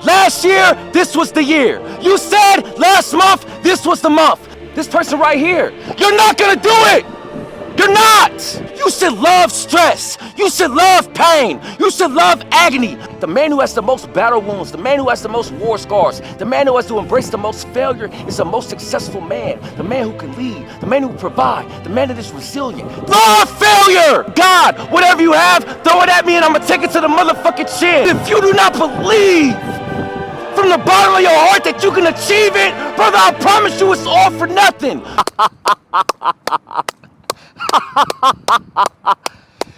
last year, this was the year. You said last month, this was the month. This person right here, you're not gonna do it. You're not. You should love stress. You should love pain. You should love agony. The man who has the most battle wounds, the man who has the most war scars, the man who has to embrace the most failure is the most successful man. The man who can lead, the man who can provide, the man that is resilient. Love failure. God, whatever you have, throw it at me and I'm gonna take it to the motherfucking chin. If you do not believe from the bottom of your heart that you can achieve it, brother, I promise you it's all for nothing.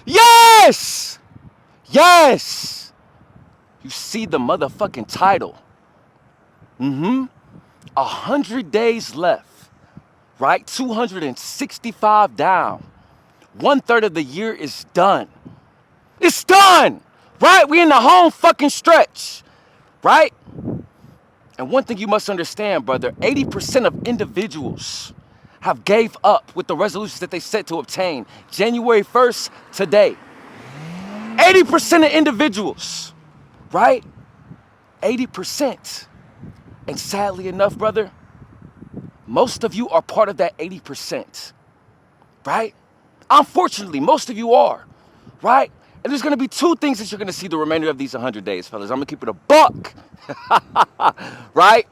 Yes! Yes! You see the motherfucking title. 100 days left, right? 265 down. 1/3 of the year is done. It's done, right? We in the home fucking stretch, right? And one thing you must understand, brother, 80% of individuals have gave up with the resolutions that they set to obtain January 1st today. 80% of individuals, right? 80%. And sadly enough, brother, most of you are part of that 80%, right? Unfortunately, most of you are, right? And there's gonna be two things that you're gonna see the remainder of these 100 days, fellas. I'm gonna keep it a buck, right?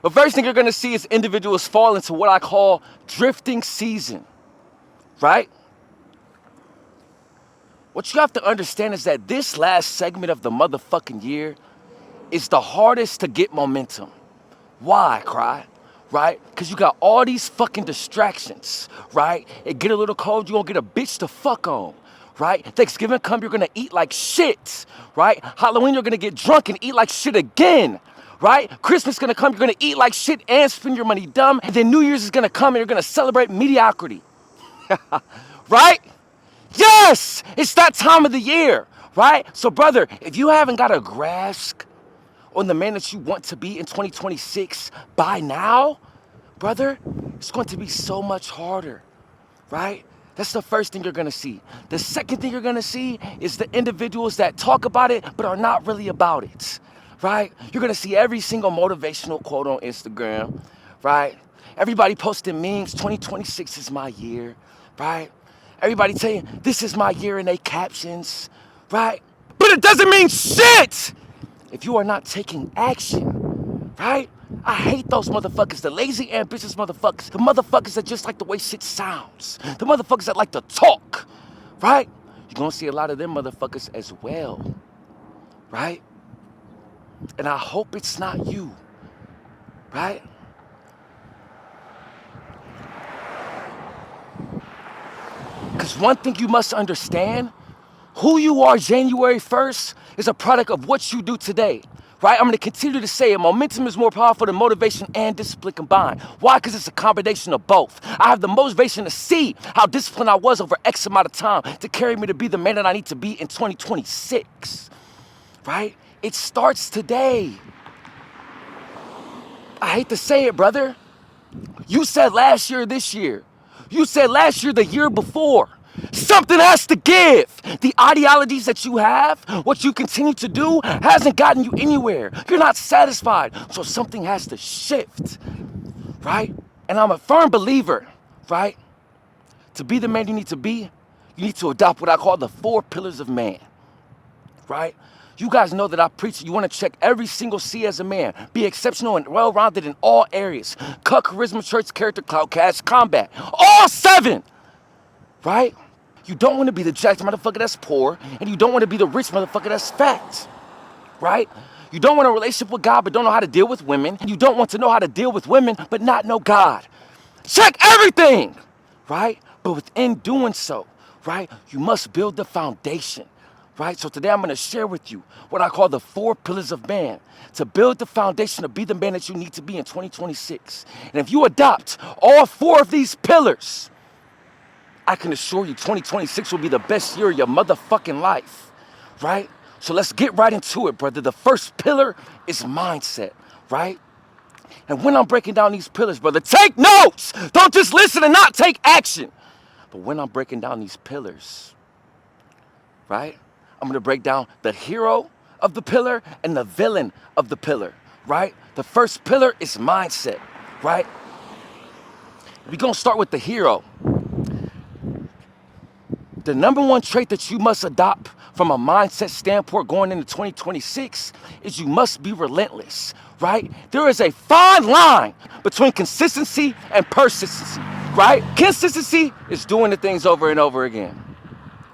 The first thing you're gonna see is individuals fall into what I call drifting season, right? What you have to understand is that this last segment of the motherfucking year is the hardest to get momentum. Why, Cry? Right? Because you got all these fucking distractions, right? It get a little cold, you gonna get a bitch to fuck on, right? Thanksgiving come, you're gonna eat like shit, right? Halloween, you're gonna get drunk and eat like shit again, right? Christmas gonna come, you're gonna eat like shit and spend your money dumb. And then New Year's is gonna come and you're gonna celebrate mediocrity, right? Yes, it's that time of the year, right? So brother, if you haven't got a grasp on the man that you want to be in 2026 by now, brother, it's going to be so much harder, right? That's the first thing you're gonna see. The second thing you're gonna see is the individuals that talk about it but are not really about it, right? You're gonna see every single motivational quote on Instagram, right? Everybody posting memes, 2026 is my year, right? Everybody saying, this is my year in their captions, right? But it doesn't mean shit if you are not taking action, right? I hate those motherfuckers, the lazy, ambitious motherfuckers, the motherfuckers that just like the way shit sounds, the motherfuckers that like to talk, right? You're gonna see a lot of them motherfuckers as well, right? And I hope it's not you, right? Because one thing you must understand, who you are January 1st is a product of what you do today, right? I'm going to continue to say it. Momentum is more powerful than motivation and discipline combined. Why? Because it's a combination of both. I have the motivation to see how disciplined I was over X amount of time to carry me to be the man that I need to be in 2026, right? It starts today. I hate to say it, brother. You said last year, this year. You said last year, the year before. Something has to give. The ideologies that you have, what you continue to do, hasn't gotten you anywhere. You're not satisfied. So something has to shift, right? And I'm a firm believer, right? To be the man you need to be, you need to adopt what I call the 4 pillars of man, right? You guys know that I preach you want to check every single C as a man. Be exceptional and well-rounded in all areas. Cut, charisma, church, character, clout, cash, combat. All 7, right? You don't want to be the jacked motherfucker that's poor, and you don't want to be the rich motherfucker that's fat, right? You don't want a relationship with God but don't know how to deal with women. You don't want to know how to deal with women but not know God. Check everything, right? But within doing so, right, you must build the foundation. Right? So today I'm going to share with you what I call the 4 pillars of man to build the foundation to be the man that you need to be in 2026. And if you adopt all 4 of these pillars, I can assure you 2026 will be the best year of your motherfucking life, right? So let's get right into it, brother. The first pillar is mindset, right? And when I'm breaking down these pillars, brother, take notes. Don't just listen and not take action. But when I'm breaking down these pillars, right? I'm going to break down the hero, of the pillar and the villain of the pillar, right? The first pillar is mindset, right? We're gonna start with the hero. The number one trait that you must adopt from a mindset standpoint going into 2026 is you must be relentless, right? There is a fine line between consistency and persistency, right? Consistency is doing the things over and over again,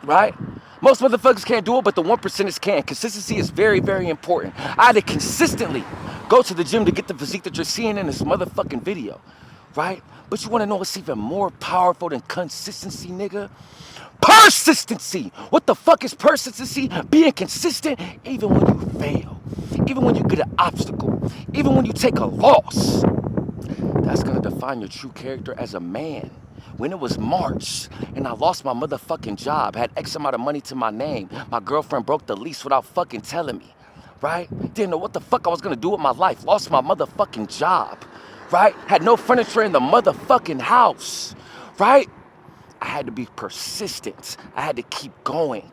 right? Most motherfuckers can't do it, but the 1%ers can. Consistency is very, very important. I had to consistently go to the gym to get the physique that you're seeing in this motherfucking video, right? But you wanna know what's even more powerful than consistency, nigga? Persistency. What the fuck is persistency? Being consistent even when you fail, even when you get an obstacle, even when you take a loss. That's gonna define your true character as a man. When it was March and I lost my motherfucking job, had X amount of money to my name, my girlfriend broke the lease without fucking telling me, right? Didn't know what the fuck I was gonna do with my life, lost my motherfucking job, right? Had no furniture in the motherfucking house, right? I had to be persistent. I had to keep going.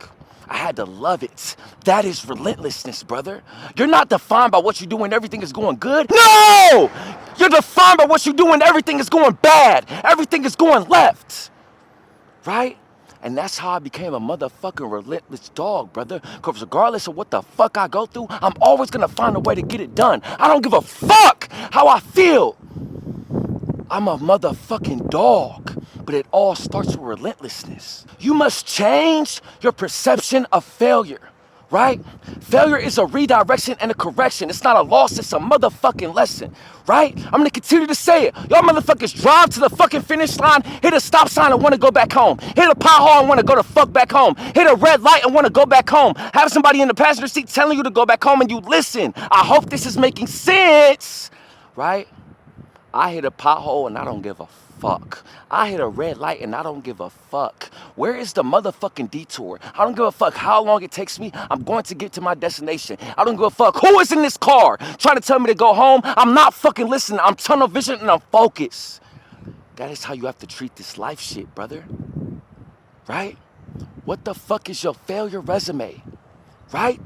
I had to love it. That is relentlessness, brother. You're not defined by what you do when everything is going good. No! You're defined by what you do when everything is going bad. Everything is going left. Right? And that's how I became a motherfucking relentless dog, brother. Because regardless of what the fuck I go through, I'm always gonna find a way to get it done. I don't give a fuck how I feel. I'm a motherfucking dog. But it all starts with relentlessness. You must change your perception of failure, right? Failure is a redirection and a correction. It's not a loss, it's a motherfucking lesson, right? I'm gonna continue to say it. Y'all motherfuckers drive to the fucking finish line, hit a stop sign and wanna go back home. Hit a pothole and wanna go the fuck back home. Hit a red light and wanna go back home. Have somebody in the passenger seat telling you to go back home and you listen. I hope this is making sense, right? I hit a pothole and I don't give a fuck. I hit a red light and I don't give a fuck. Where is the motherfucking detour? I don't give a fuck how long it takes me. I'm going to get to my destination. I don't give a fuck who is in this car trying to tell me to go home. I'm not fucking listening. I'm tunnel vision and I'm focused. That is how you have to treat this life shit, brother. Right? What the fuck is your failure resume? Right?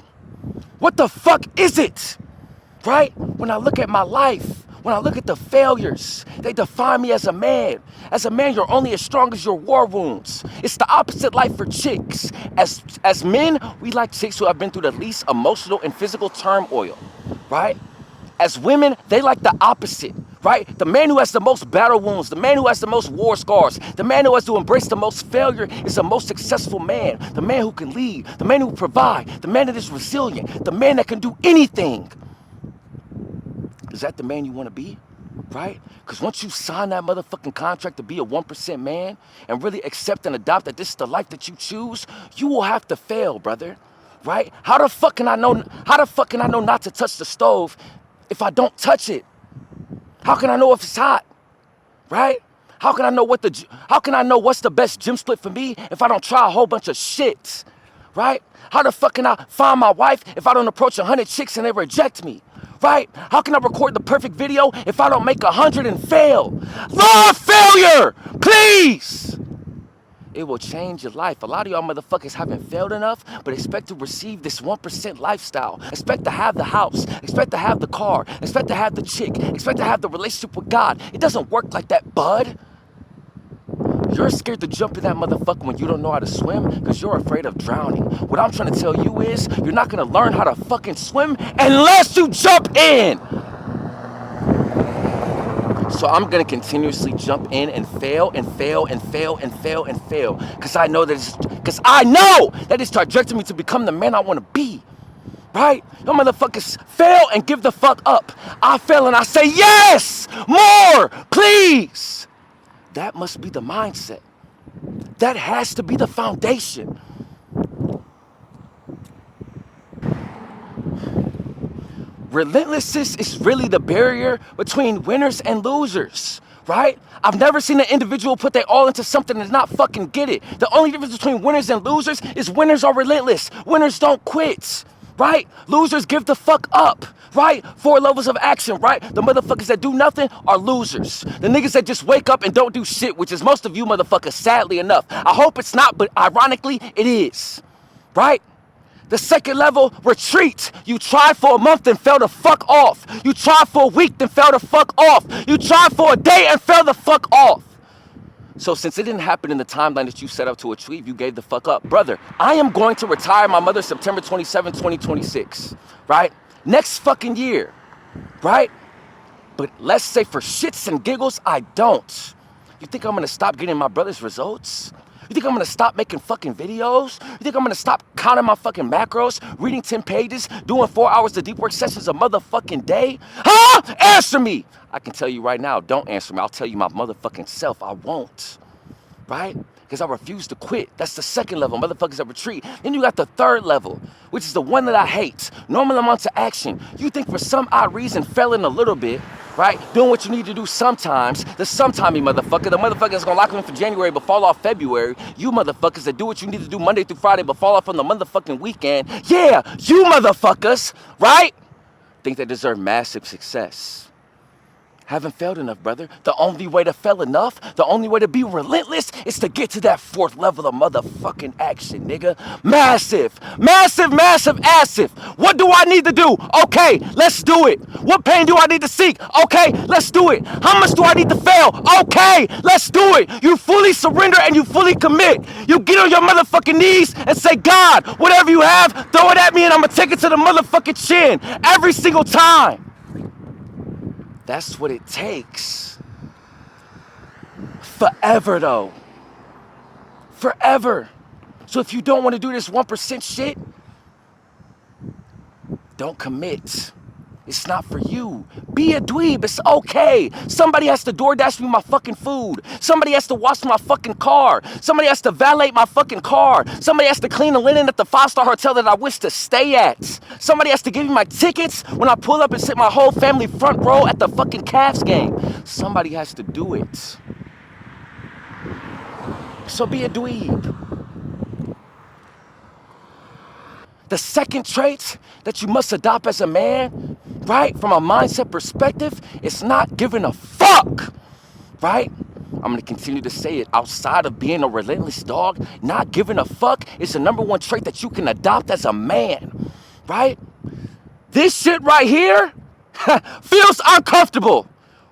What the fuck is it? Right? When I look at my life, when I look at the failures, they define me as a man. As a man, you're only as strong as your war wounds. It's the opposite life for chicks. As men, we like chicks who have been through the least emotional and physical turmoil, right? As women, they like the opposite, right? The man who has the most battle wounds, the man who has the most war scars, the man who has to embrace the most failure is the most successful man. The man who can lead, the man who will provide, the man that is resilient, the man that can do anything. Is that the man you want to be? Right? Because once you sign that motherfucking contract to be a 1% man and really accept and adopt that this is the life that you choose, you will have to fail, brother. Right? How the fuck can I know not to touch the stove if I don't touch it? How can I know if it's hot? Right? How can I know what's the best gym split for me if I don't try a whole bunch of shit? Right? How the fuck can I find my wife if I don't approach 100 chicks and they reject me? Right? How can I record the perfect video if I don't make 100 and fail? Law of failure, please. It will change your life. A lot of y'all motherfuckers haven't failed enough, but expect to receive this 1% lifestyle. Expect to have the house. Expect to have the car. Expect to have the chick. Expect to have the relationship with God. It doesn't work like that, bud. You're scared to jump in that motherfucker when you don't know how to swim because you're afraid of drowning. What I'm trying to tell you is you're not going to learn how to fucking swim unless you jump in. So I'm going to continuously jump in and fail and fail and fail and fail and fail because I know that it's trajecting me to become the man I want to be. Right? Y'all motherfuckers fail and give the fuck up. I fail and I say, yes, more, please. That must be the mindset. That has to be the foundation. Relentlessness is really the barrier between winners and losers, right? I've never seen an individual put their all into something and not fucking get it. The only difference between winners and losers is winners are relentless. Winners don't quit, right? Losers give the fuck up. Right? 4 levels of action, right? The motherfuckers that do nothing are losers. The niggas that just wake up and don't do shit, which is most of you motherfuckers, sadly enough. I hope it's not, but ironically, it is. Right? The second level, retreat. You tried for a month and fell the fuck off. You tried for a week and fell the fuck off. You tried for a day and fell the fuck off. So since it didn't happen in the timeline that you set up to achieve, you gave the fuck up. Brother, I am going to retire my mother September 27, 2026, right? Next fucking year, right? But let's say for shits and giggles, I don't. You think I'm gonna stop getting my brother's results? You think I'm gonna stop making fucking videos? You think I'm gonna stop counting my fucking macros, reading 10 pages, doing 4 hours of deep work sessions a motherfucking day? Huh? Answer me! I can tell you right now, don't answer me. I'll tell you my motherfucking self, I won't. Right? Because I refuse to quit. That's the second level, motherfuckers that retreat. Then you got the third level, which is the one that I hate. Normal amounts of action. You think for some odd reason fell in a little bit, right? Doing what you need to do sometimes. The sometimey motherfucker. The motherfucker that's gonna lock you in for January but fall off February. You motherfuckers that do what you need to do Monday through Friday but fall off on the motherfucking weekend. Yeah, you motherfuckers, right? Think they deserve massive success. Haven't failed enough, brother. The only way to fail enough, the only way to be relentless is to get to that fourth level of motherfucking action, nigga. Massive, massive, massive, massive. What do I need to do? Okay, let's do it. What pain do I need to seek? Okay, let's do it. How much do I need to fail? Okay, let's do it. You fully surrender and you fully commit. You get on your motherfucking knees and say, God, whatever you have, throw it at me and I'm gonna take it to the motherfucking chin every single time. That's what it takes. Forever, though. Forever. So if you don't want to do this 1% shit, don't commit. It's not for you. Be a dweeb. It's okay. Somebody has to DoorDash me my fucking food. Somebody has to wash my fucking car. Somebody has to valet my fucking car. Somebody has to clean the linen at the 5-star hotel that I wish to stay at. Somebody has to give me my tickets when I pull up and sit my whole family front row at the fucking Cavs game. Somebody has to do it. So be a dweeb. The second trait that you must adopt as a man, right, from a mindset perspective, is not giving a fuck, right? I'm going to continue to say it. Outside of being a relentless dog, not giving a fuck is the number one trait that you can adopt as a man, right? This shit right here feels uncomfortable,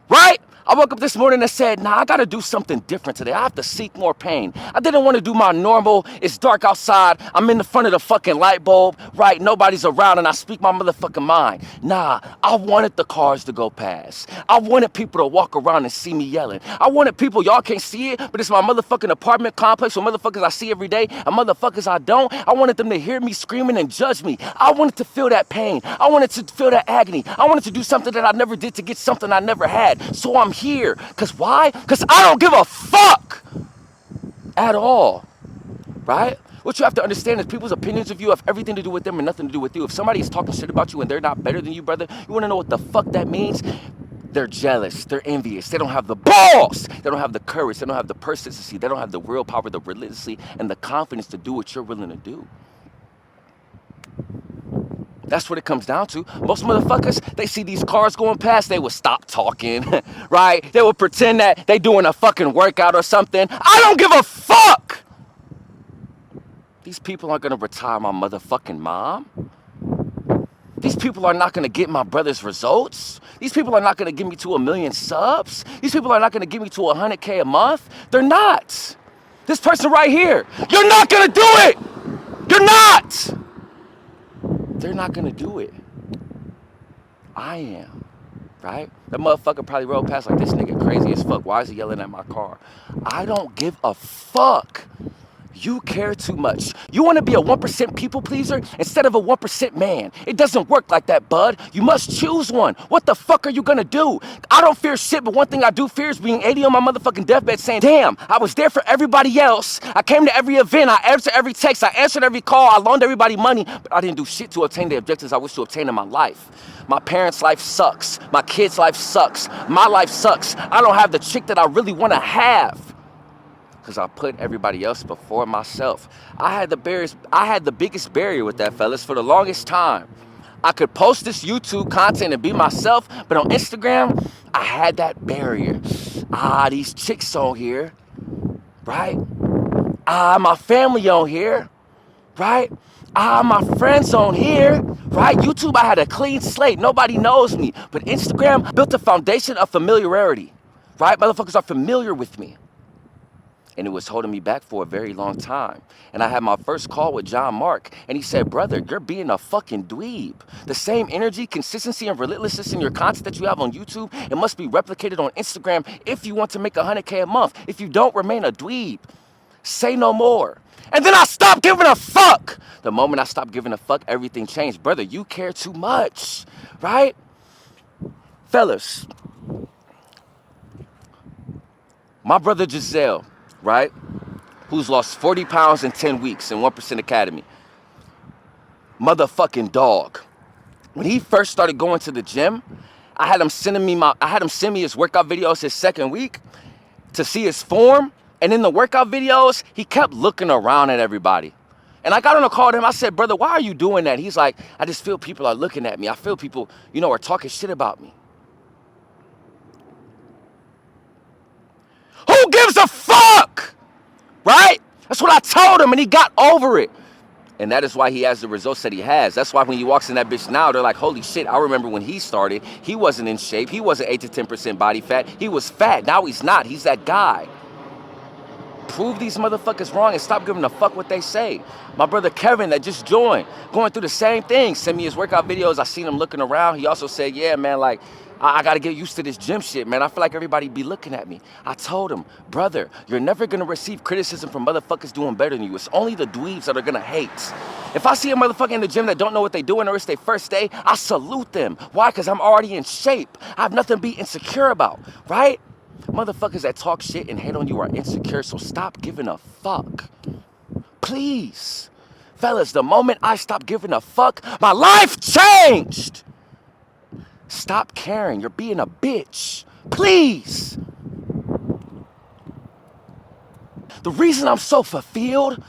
right? I woke up this morning and said, nah, I gotta do something different today. I have to seek more pain. I didn't want to do my normal, it's dark outside, I'm in the front of the fucking light bulb, right? Nobody's around and I speak my motherfucking mind. Nah, I wanted the cars to go past. I wanted people to walk around and see me yelling. I wanted people, y'all can't see it, but it's my motherfucking apartment complex with motherfuckers I see every day and motherfuckers I don't. I wanted them to hear me screaming and judge me. I wanted to feel that pain. I wanted to feel that agony. I wanted to do something that I never did to get something I never had. So I'm here. Cause why? Cause I don't give a fuck at all, right? What you have to understand is people's opinions of you have everything to do with them and nothing to do with you. If somebody is talking shit about you and they're not better than you, brother, you wanna know what the fuck that means? They're jealous, they're envious, they don't have the balls, they don't have the courage, they don't have the persistency, they don't have the willpower, the relentlessly, and the confidence to do what you're willing to do. That's what it comes down to. Most motherfuckers, they see these cars going past, they will stop talking, right? They will pretend that they doing a fucking workout or something. I don't give a fuck! These people aren't gonna retire my motherfucking mom. These people are not gonna get my brother's results. These people are not gonna get me to 1 million subs. These people are not gonna get me to 100K a month. They're not. This person right here, you're not gonna do it! You're not! They're not gonna do it. I am, right? That motherfucker probably rode past like, this nigga crazy as fuck. Why is he yelling at my car? I don't give a fuck. You care too much. You want to be a 1% people pleaser instead of a 1% man. It doesn't work like that, bud. You must choose one. What the fuck are you gonna do? I don't fear shit, but one thing I do fear is being 80 on my motherfucking deathbed saying, damn, I was there for everybody else. I came to every event. I answered every text. I answered every call. I loaned everybody money, but I didn't do shit to obtain the objectives I wish to obtain in my life. My parents' life sucks. My kids' life sucks. My life sucks. I don't have the chick that I really want to have. Because I put everybody else before myself. I had the biggest barrier with that, fellas, for the longest time. I could post this YouTube content and be myself, but on Instagram, I had that barrier. These chicks on here, right? My family on here, right? My friend zone here, right? YouTube, I had a clean slate. Nobody knows me. But Instagram built a foundation of familiarity, right? Motherfuckers are familiar with me. And it was holding me back for a very long time. And I had my first call with John Mark, and he said, brother, you're being a fucking dweeb. The same energy, consistency, and relentlessness in your content that you have on YouTube, it must be replicated on Instagram if you want to make 100K a month. If you don't, remain a dweeb. Say no more. And then I stopped giving a fuck. The moment I stopped giving a fuck, everything changed. Brother, you care too much, right? Fellas, my brother Giselle, right, who's lost 40 pounds in 10 weeks in 1% Academy. Motherfucking dog. When he first started going to the gym, I had him send me his workout videos his second week to see his form. And in the workout videos, he kept looking around at everybody. And I got on a call to him. I said, brother, why are you doing that? He's like, I just feel people are looking at me. I feel people, are talking shit about me. Who gives a fuck? Right? That's what I told him, and he got over it. And that is why he has the results that he has. That's why when he walks in that bitch now, they're like, holy shit, I remember when he started, he wasn't in shape. He wasn't 8 to 10% body fat. He was fat. Now he's not. He's that guy. Prove these motherfuckers wrong and stop giving a fuck what they say. My brother Kevin that just joined, going through the same thing, sent me his workout videos. I seen him looking around. He also said, yeah, man, like, I got to get used to this gym shit, man. I feel like everybody be looking at me. I told him, brother, you're never going to receive criticism from motherfuckers doing better than you. It's only the dweebs that are going to hate. If I see a motherfucker in the gym that don't know what they doing or it's their first day, I salute them. Why? Because I'm already in shape. I have nothing to be insecure about, right? Motherfuckers that talk shit and hate on you are insecure, so stop giving a fuck. Please. Fellas, the moment I stopped giving a fuck, my life changed. Stop caring. You're being a bitch. Please. The reason I'm so fulfilled,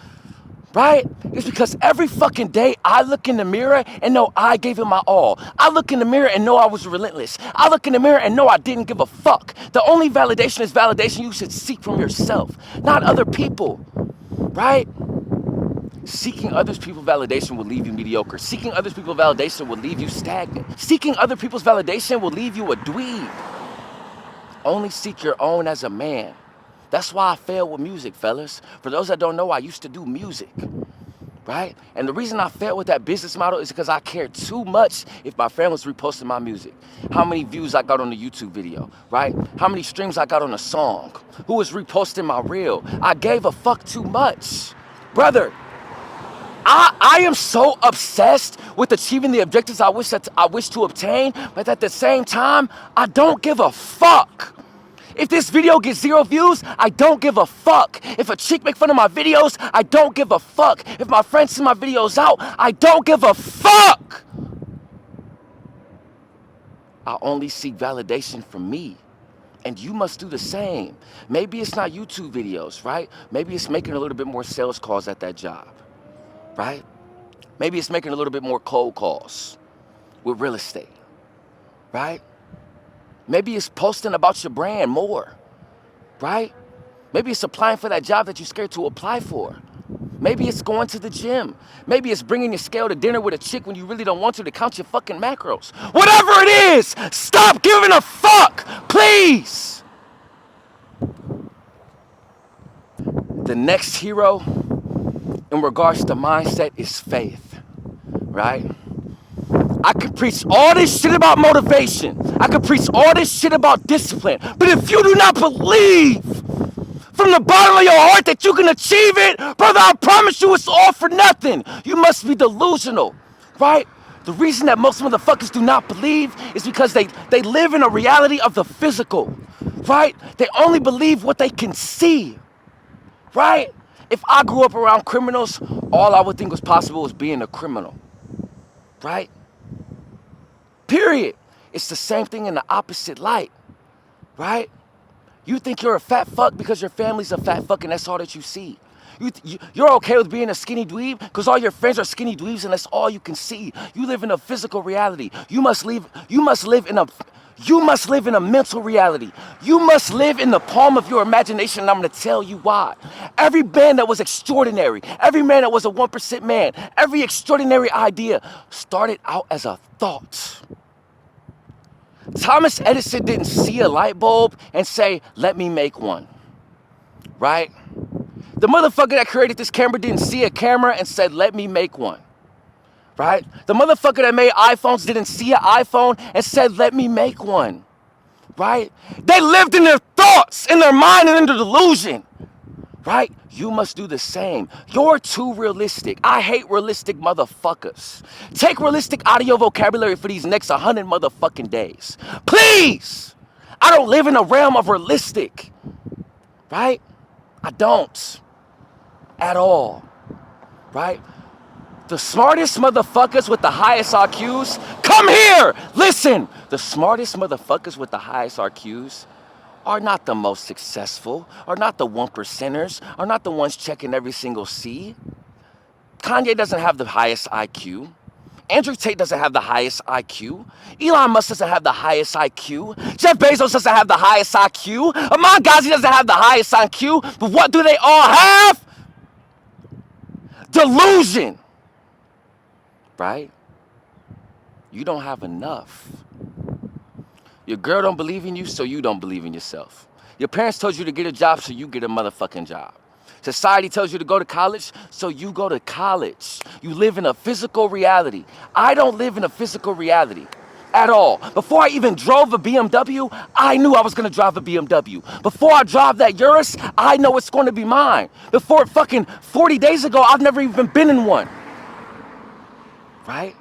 right, is because every fucking day I look in the mirror and know I gave it my all. I look in the mirror and know I was relentless. I look in the mirror and know I didn't give a fuck. The only validation is validation you should seek from yourself, not other people, right? Seeking other people's validation will leave you mediocre. Seeking other people's validation will leave you stagnant. Seeking other people's validation will leave you a dweeb. Only seek your own as a man. That's why I failed with music, fellas. For those that don't know, I used to do music, right? And the reason I failed with that business model is because I cared too much if my friend was reposting my music. How many views I got on the YouTube video, right? How many streams I got on a song? Who was reposting my reel? I gave a fuck too much. Brother, I am so obsessed with achieving the objectives I wish to obtain, but at the same time, I don't give a fuck. If this video gets 0 views, I don't give a fuck. If a chick make fun of my videos, I don't give a fuck. If my friends see my videos out, I don't give a fuck. I only seek validation from me. And you must do the same. Maybe it's not YouTube videos, right? Maybe it's making a little bit more sales calls at that job, right? Maybe it's making a little bit more cold calls with real estate, right? Maybe it's posting about your brand more, right? Maybe it's applying for that job that you're scared to apply for. Maybe it's going to the gym. Maybe it's bringing your scale to dinner with a chick when you really don't want to count your fucking macros. Whatever it is, stop giving a fuck, please. The next hero in regards to mindset is faith, right? I can preach all this shit about motivation. I can preach all this shit about discipline. But if you do not believe from the bottom of your heart that you can achieve it, brother, I promise you it's all for nothing. You must be delusional, right? The reason that most motherfuckers do not believe is because they live in a reality of the physical, right? They only believe what they can see, right? If I grew up around criminals, all I would think was possible was being a criminal, right? Period. It's the same thing in the opposite light, right? You think you're a fat fuck because your family's a fat fuck and that's all that you see. You're okay with being a skinny dweeb because all your friends are skinny dweebs and that's all you can see. You live in a physical reality. You must live in a You must live in a mental reality. You must live in the palm of your imagination, and I'm going to tell you why. Every man that was extraordinary, every man that was a 1% man, every extraordinary idea started out as a thought. Thomas Edison didn't see a light bulb and say, let me make one, right? The motherfucker that created this camera didn't see a camera and said, let me make one, right? The motherfucker that made iPhones didn't see an iPhone and said, let me make one, right? They lived in their thoughts, in their mind, and in their delusion, right? You must do the same. You're too realistic. I hate realistic motherfuckers. Take realistic out of your vocabulary for these next 100 motherfucking days. Please! I don't live in a realm of realistic, right? I don't. At all, right? The smartest motherfuckers with the highest IQs, come here! Listen! The smartest motherfuckers with the highest IQs are not the most successful, are not the 1%ers, are not the ones checking every single C. Kanye doesn't have the highest IQ. Andrew Tate doesn't have the highest IQ. Elon Musk doesn't have the highest IQ. Jeff Bezos doesn't have the highest IQ. Amon Ghazi doesn't have the highest IQ. But what do they all have? Delusion. Right? You don't have enough. Your girl don't believe in you, so you don't believe in yourself. Your parents told you to get a job, so you get a motherfucking job. Society tells you to go to college, so you go to college. You live in a physical reality. I don't live in a physical reality at all. Before I even drove a BMW, I knew I was gonna drive a BMW. Before I drive that Urus, I know it's gonna be mine. Before fucking 40 days ago, I've never even been in one. Right?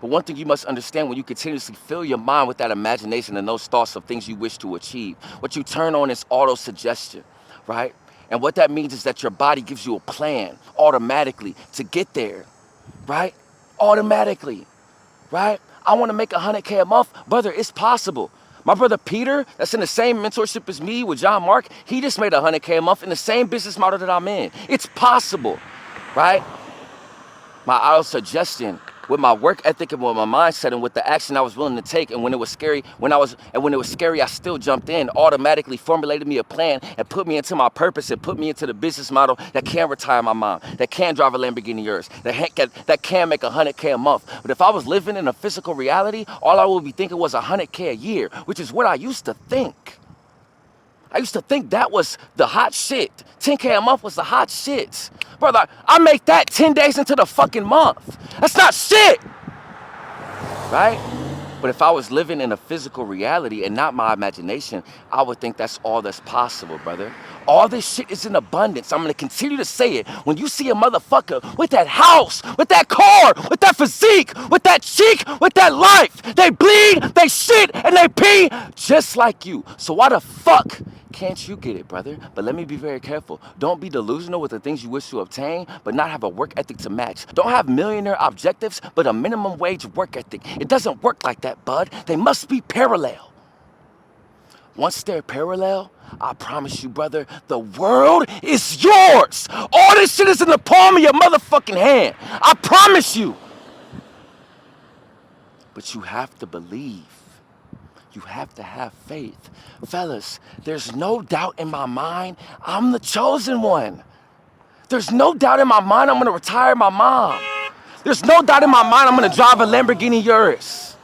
But one thing you must understand, when you continuously fill your mind with that imagination and those thoughts of things you wish to achieve, what you turn on is auto-suggestion, right? And what that means is that your body gives you a plan automatically to get there, right? Automatically, right? I want to make 100K a month. Brother, it's possible. My brother Peter, that's in the same mentorship as me with John Mark, he just made 100K a month in the same business model that I'm in. It's possible, right? My auto-suggestion with my work ethic and with my mindset and with the action I was willing to take, and when it was scary, I still jumped in, automatically formulated me a plan and put me into my purpose and put me into the business model that can retire my mom, that can drive a Lamborghini Urus, that can make 100K a month. But if I was living in a physical reality, all I would be thinking was 100K a year, which is what I used to think. I used to think that was the hot shit. 10K a month was the hot shit. Brother, I make that 10 days into the fucking month. That's not shit, right? But if I was living in a physical reality and not my imagination, I would think that's all that's possible, brother. All this shit is in abundance. I'm gonna continue to say it. When you see a motherfucker with that house, with that car, with that physique, with that cheek, with that life, they bleed, they shit, and they pee just like you. So why the fuck can't you get it, brother? But let me be very careful. Don't be delusional with the things you wish to obtain, but not have a work ethic to match. Don't have millionaire objectives, but a minimum wage work ethic. It doesn't work like that, bud. They must be parallel. Once they're parallel, I promise you, brother, the world is yours. All this shit is in the palm of your motherfucking hand. I promise you. But you have to believe. You have to have faith. Fellas, there's no doubt in my mind I'm the chosen one. There's no doubt in my mind I'm gonna retire my mom. There's no doubt in my mind I'm gonna drive a Lamborghini Urus.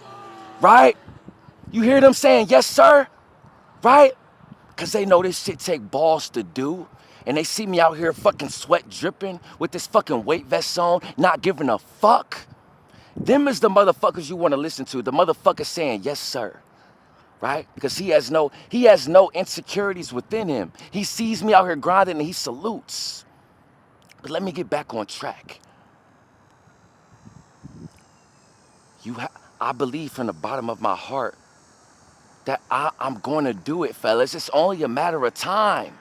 Right? You hear them saying, yes, sir? Right? Because they know this shit take balls to do. And they see me out here fucking sweat dripping with this fucking weight vest on, not giving a fuck. Them is the motherfuckers you want to listen to. The motherfuckers saying, yes, sir. Right? Because he has no insecurities within him. He sees me out here grinding and he salutes. But let me get back on track. I believe from the bottom of my heart that I'm going to do it, fellas. It's only a matter of time.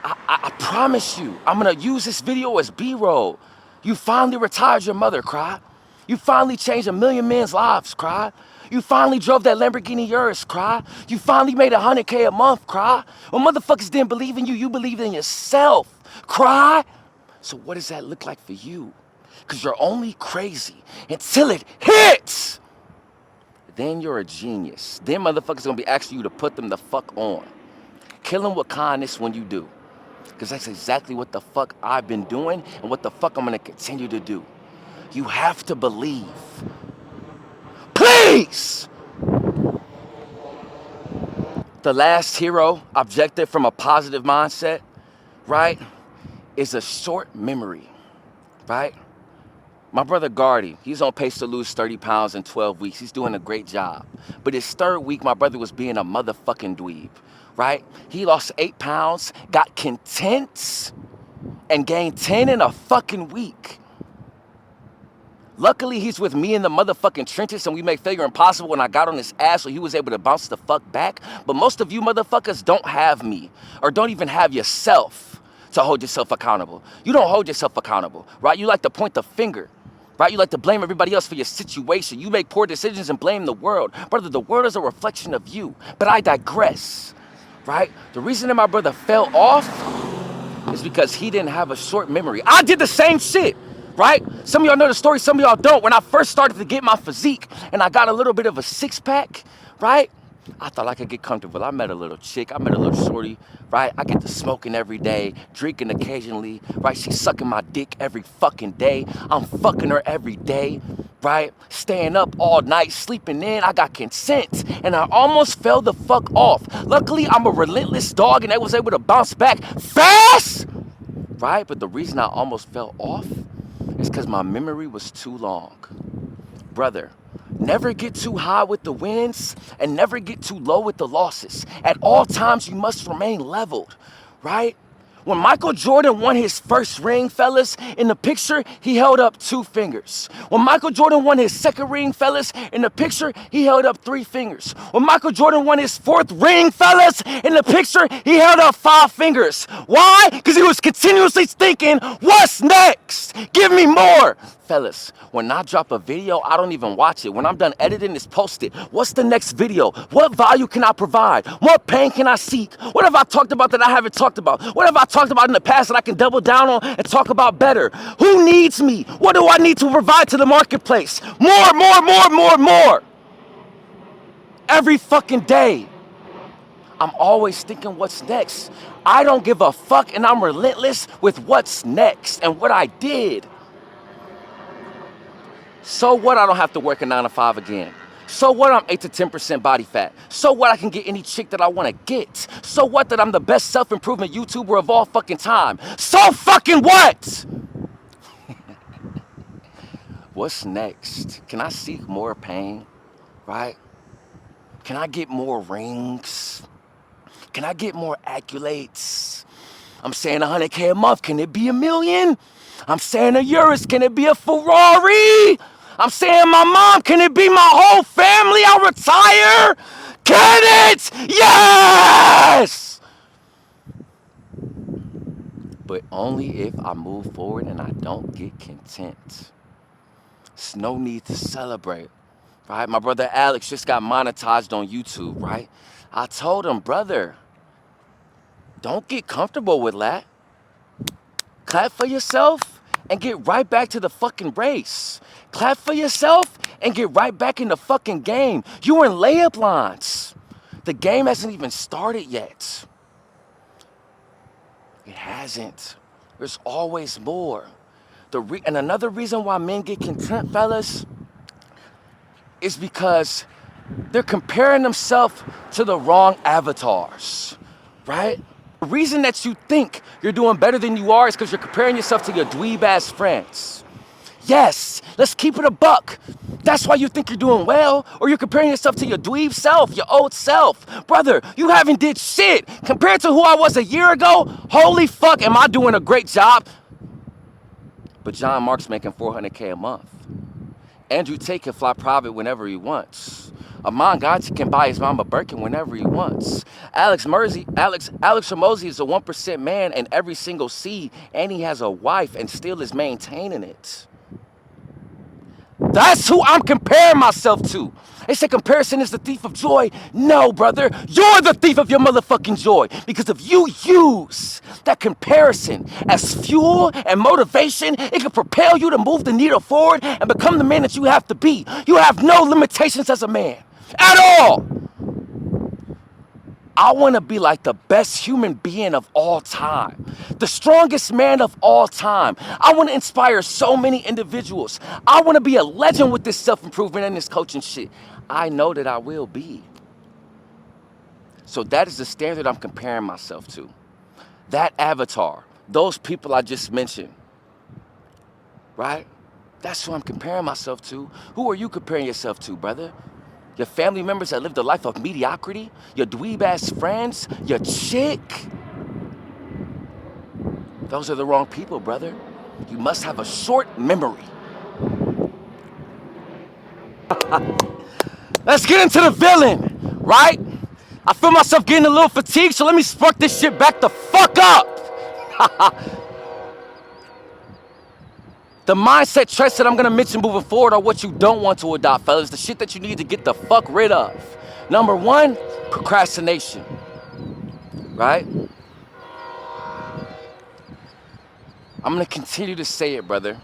I promise you, I'm going to use this video as B-roll. You finally retired your mother, Cry. You finally changed 1 million men's lives, Cry. You finally drove that Lamborghini Urus, Cry. You finally made 100K a month, Cry. When motherfuckers didn't believe in you, you believed in yourself, Cry. So what does that look like for you? Because you're only crazy until it hits. then you're a genius. Then motherfuckers gonna be asking you to put them the fuck on. Kill them with kindness when you do. Because that's exactly what the fuck I've been doing and what the fuck I'm gonna continue to do. You have to believe. Please! The last hero objective from a positive mindset, right, is a short memory, right? My brother Gardy, he's on pace to lose 30 pounds in 12 weeks. He's doing a great job. But his third week, my brother was being a motherfucking dweeb, right? He lost 8 pounds, got content, and gained 10 in a fucking week. Luckily, he's with me in the motherfucking trenches and we make failure impossible and I got on his ass so he was able to bounce the fuck back. But most of you motherfuckers don't have me or don't even have yourself to hold yourself accountable. You don't hold yourself accountable, right? You like to point the finger, right? You like to blame everybody else for your situation. You make poor decisions and blame the world. Brother, the world is a reflection of you. But I digress, right? The reason that my brother fell off is because he didn't have a short memory. I did the same shit. Right? Some of y'all know the story, some of y'all don't. When I first started to get my physique and I got a little bit of a six-pack, right? I thought I could get comfortable. I met a little chick, I met a little shorty, right? I get to smoking every day, drinking occasionally, right? She's sucking my dick every fucking day. I'm fucking her every day, right? Staying up all night, sleeping in. I got consent and I almost fell the fuck off. Luckily, I'm a relentless dog and I was able to bounce back fast, right? But the reason I almost fell off is because my memory was too long. Brother, never get too high with the wins and never get too low with the losses. At all times, you must remain leveled, right? When Michael Jordan won his first ring, fellas, in the picture, he held up 2 fingers. When Michael Jordan won his second ring, fellas, in the picture, he held up 3 fingers. When Michael Jordan won his 4th ring, fellas, in the picture, he held up 5 fingers. Why? Because he was continuously thinking, what's next? Give me more. Fellas, when I drop a video, I don't even watch it. When I'm done editing, it's posted. What's the next video? What value can I provide? What pain can I seek? What have I talked about that I haven't talked about? What have I talked about in the past that I can double down on and talk about better? Who needs me? What do I need to provide to the marketplace? More, more, more, more, more. Every fucking day. I'm always thinking what's next. I don't give a fuck and I'm relentless with what's next and what I did. So what I don't have to work a 9 to 5 again? So what I'm 8 to 10% body fat? So what I can get any chick that I want to get? So what that I'm the best self-improvement YouTuber of all fucking time? So fucking what? What's next? Can I seek more pain, right? Can I get more rings? Can I get more accolades? I'm saying 100K a month, can it be $1 million? I'm saying a Urus, can it be a Ferrari? I'm saying my mom, can it be my whole family? I'll retire. Can it? Yes! But only if I move forward and I don't get content. There's no need to celebrate, right? My brother Alex just got monetized on YouTube, right? I told him, brother, don't get comfortable with that. Clap for yourself and get right back to the fucking race. Clap for yourself and get right back in the fucking game. You're in layup lines. The game hasn't even started yet. It hasn't. There's always more. And another reason why men get content, fellas, is because they're comparing themselves to the wrong avatars, right? The reason that you think you're doing better than you are is because you're comparing yourself to your dweeb-ass friends. Yes, let's keep it a buck. That's why you think you're doing well, or you're comparing yourself to your dweeb self, your old self. Brother, you haven't did shit. Compared to who I was a year ago, holy fuck, am I doing a great job? But John Mark's making 400K a month. Andrew Tate can fly private whenever he wants. Amon Gotcha can buy his mama Birkin whenever he wants. Alex Ramosi is a 1% man in every single seed, and he has a wife and still is maintaining it. That's who I'm comparing myself to. They say comparison is the thief of joy. No, brother, you're the thief of your motherfucking joy. Because if you use that comparison as fuel and motivation, it can propel you to move the needle forward and become the man that you have to be. You have no limitations as a man. At all. I want to be like the best human being of all time, the strongest man of all time. I want to inspire so many individuals. I want to be a legend with this self-improvement and this coaching shit. I know that I will be. So that is the standard I'm comparing myself to. That avatar, those people I just mentioned, right? That's who I'm comparing myself to. Who are you comparing yourself to, brother? Your family members that lived a life of mediocrity? Your dweeb-ass friends? Your chick? Those are the wrong people, brother. You must have a short memory. Let's get into the villain, right? I feel myself getting a little fatigued, so let me spark this shit back the fuck up. The mindset traits that I'm gonna mention moving forward are what you don't want to adopt, fellas. The shit that you need to get the fuck rid of. Number one, procrastination, right? I'm gonna continue to say it, brother.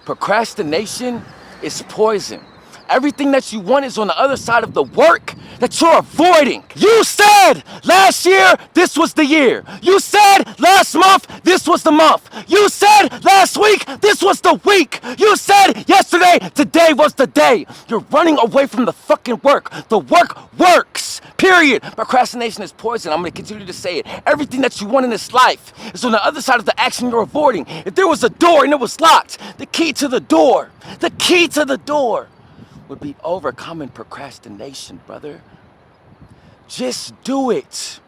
Procrastination is poison. Everything that you want is on the other side of the work that you're avoiding. You said last year this was the year. You said last month this was the month. You said last week this was the week. You said yesterday today was the day. You're running away from the fucking work. The work works. Period. Procrastination is poison. I'm going to continue to say it. Everything that you want in this life is on the other side of the action you're avoiding. If there was a door and it was locked, the key to the door would be overcoming procrastination, brother. Just do it.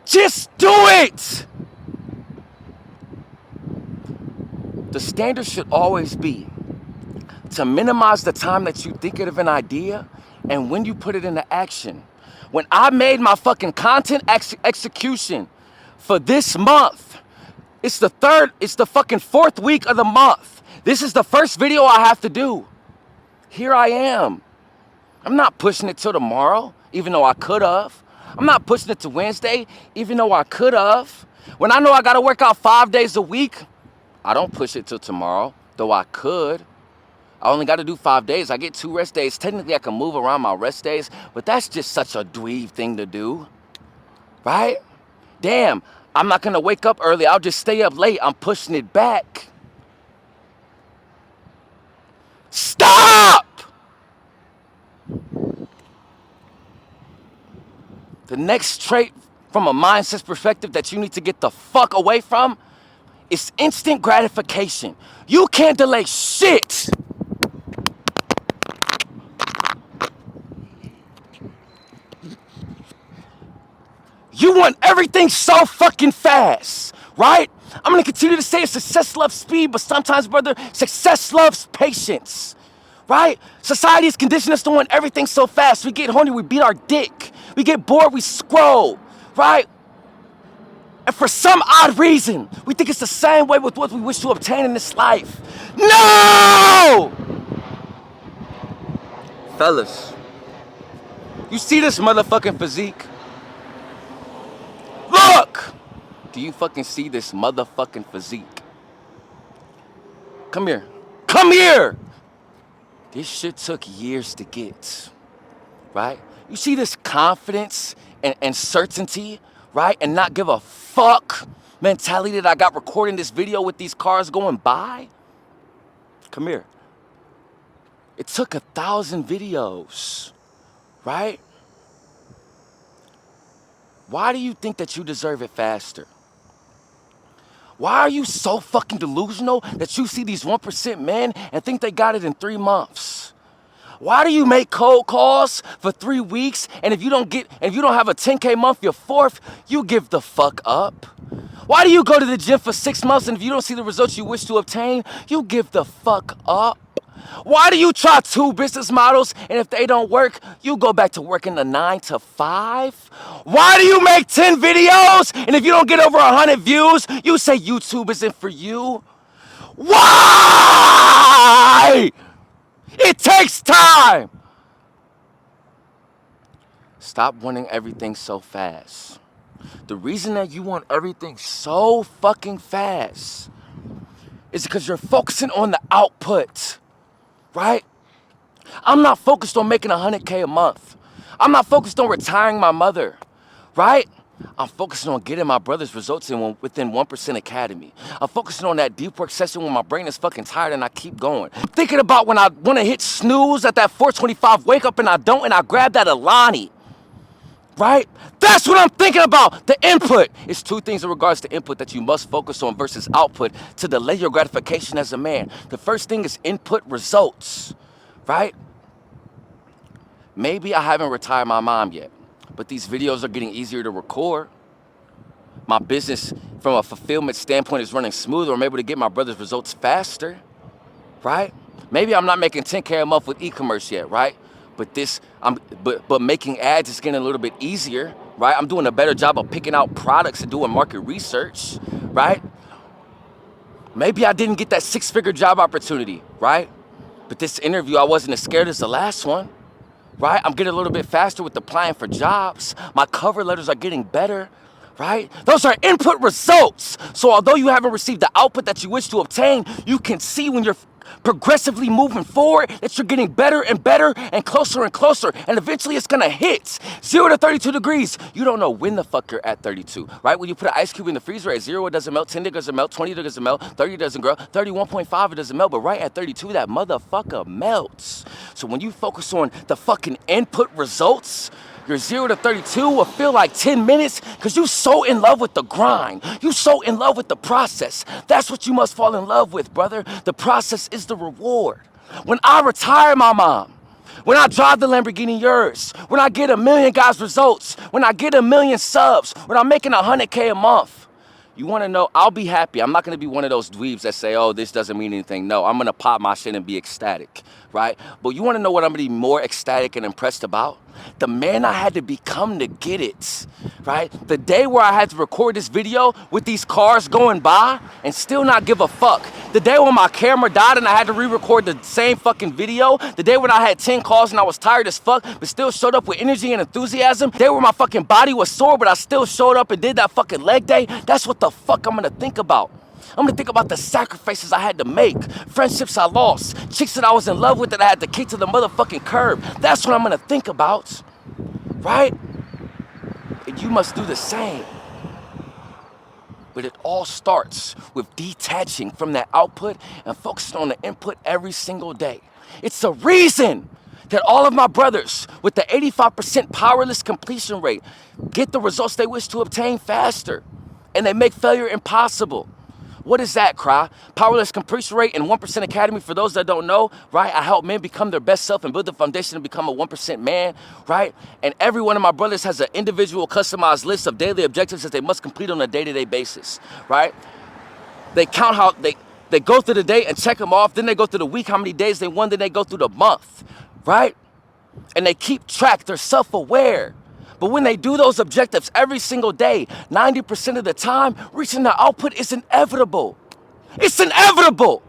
Just do it. The standard should always be to minimize the time that you think of an idea and when you put it into action. When I made my fucking content execution for this month, it's the fucking fourth week of the month. This is the first video I have to do. Here I am. I'm not pushing it till tomorrow, even though I could have. I'm not pushing it to Wednesday, even though I could have. When I know I gotta work out 5 days a week, I don't push it till tomorrow, though I could. I only gotta do 5 days. I get 2 rest days. Technically, I can move around my rest days, but that's just such a dweeb thing to do, right? Damn, I'm not gonna wake up early. I'll just stay up late. I'm pushing it back. Stop! The next trait from a mindset perspective that you need to get the fuck away from is instant gratification. You can't delay shit. You want everything so fucking fast, right? I'm gonna continue to say success loves speed, but sometimes, brother, success loves patience, right? Society has conditioned us to want everything so fast. We get horny, we beat our dick. We get bored, we scroll, right? And for some odd reason, we think it's the same way with what we wish to obtain in this life. No! Fellas, you see this motherfucking physique? Look! Do you fucking see this motherfucking physique? Come here. Come here! This shit took years to get, right? You see this confidence and certainty, right? And not give a fuck mentality that I got recording this video with these cars going by? Come here. It took 1,000 videos, right? Why do you think that you deserve it faster? Why are you so fucking delusional that you see these 1% men and think they got it in 3 months? Why do you make cold calls for 3 weeks and if you don't have a 10K month your 4th, you give the fuck up? Why do you go to the gym for 6 months and if you don't see the results you wish to obtain, you give the fuck up? Why do you try 2 business models and if they don't work, you go back to working the 9 to 5? Why do you make 10 videos and if you don't get over 100 views, you say YouTube isn't for you? Why? It takes time. Stop wanting everything so fast. The reason that you want everything so fucking fast is because you're focusing on the output. Right? I'm not focused on making 100K a month. I'm not focused on retiring my mother, right? I'm focusing on getting my brother's results within 1% Academy. I'm focusing on that deep work session when my brain is fucking tired and I keep going. I'm thinking about when I want to hit snooze at that 425, wake up and I don't, and I grab that Alani, right? That's what I'm thinking about. The input. It's two things in regards to input that you must focus on versus output to delay your gratification as a man. The first thing is input results, right? Maybe I haven't retired my mom yet, but these videos are getting easier to record. My business from a fulfillment standpoint is running smoother. I'm able to get my brother's results faster, right? Maybe I'm not making 10K a month with e-commerce yet, right? But making ads is getting a little bit easier, right? I'm doing a better job of picking out products and doing market research, right? Maybe I didn't get that 6-figure job opportunity, right? But this interview, I wasn't as scared as the last one, right? I'm getting a little bit faster with applying for jobs. My cover letters are getting better, right? Those are input results. So although you haven't received the output that you wish to obtain, you can see when you're progressively moving forward that you're getting better and better and closer, and eventually it's gonna hit 0 to 32 degrees. You don't know when the fuck you're at 32, right? When you put an ice cube in the freezer at 0, it doesn't melt, 10 it doesn't melt, 20 it doesn't melt, 30 it doesn't grow, 31.5 it doesn't melt, but right at 32 that motherfucker melts. So when you focus on the fucking input results, your 0 to 32 will feel like 10 minutes because you're so in love with the grind. You're so in love with the process. That's what you must fall in love with, brother. The process is the reward. When I retire my mom, when I drive the Lamborghini Urus, when I get 1 million guys results, when I get 1 million subs, when I'm making 100K a month, you want to know, I'll be happy. I'm not going to be one of those dweebs that say, oh, this doesn't mean anything. No, I'm going to pop my shit and be ecstatic, right? But you want to know what I'm going to be more ecstatic and impressed about? The man I had to become to get it, right? The day where I had to record this video with these cars going by and still not give a fuck. The day when my camera died and I had to re-record the same fucking video. The day when I had 10 calls and I was tired as fuck, but still showed up with energy and enthusiasm. The day where my fucking body was sore, but I still showed up and did that fucking leg day. That's what the fuck I'm gonna think about. I'm gonna think about the sacrifices I had to make, friendships I lost, chicks that I was in love with that I had to kick to the motherfucking curb. That's what I'm gonna think about, right? And you must do the same. But it all starts with detaching from that output and focusing on the input every single day. It's the reason that all of my brothers with the 85% powerless completion rate get the results they wish to obtain faster, and they make failure impossible. What is that, Cry? Powerless completion rate and 1% Academy, for those that don't know, right? I help men become their best self and build the foundation to become a 1% man, right? And every one of my brothers has an individual customized list of daily objectives that they must complete on a day-to-day basis, right? They count how they go through the day and check them off, then they go through the week, how many days they won, then they go through the month, right? And they keep track, they're self-aware. But when they do those objectives every single day, 90% of the time, reaching the output is inevitable. It's inevitable.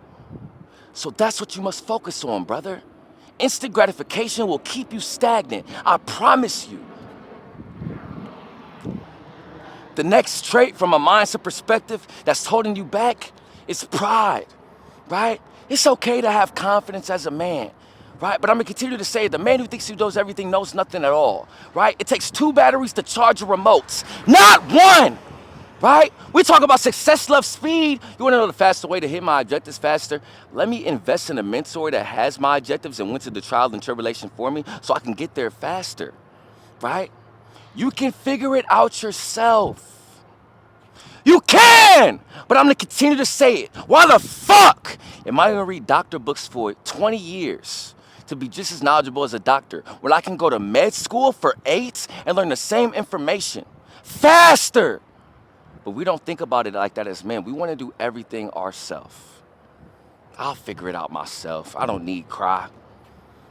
So that's what you must focus on, brother. Instant gratification will keep you stagnant. I promise you. The next trait from a mindset perspective that's holding you back is pride, right? It's okay to have confidence as a man. Right? But I'm gonna continue to say the man who thinks he knows everything knows nothing at all, right? It takes 2 batteries to charge your remotes, not 1, right? We talk about success, love, speed. You wanna know the faster way to hit my objectives faster? Let me invest in a mentor that has my objectives and went to the trial and tribulation for me so I can get there faster, right? You can figure it out yourself. You can! But I'm gonna continue to say it. Why the fuck am I gonna read doctor books for 20 years? To be just as knowledgeable as a doctor, when I can go to med school for 8 and learn the same information faster. But we don't think about it like that as men. We want to do everything ourselves. I'll figure it out myself. I don't need Cry.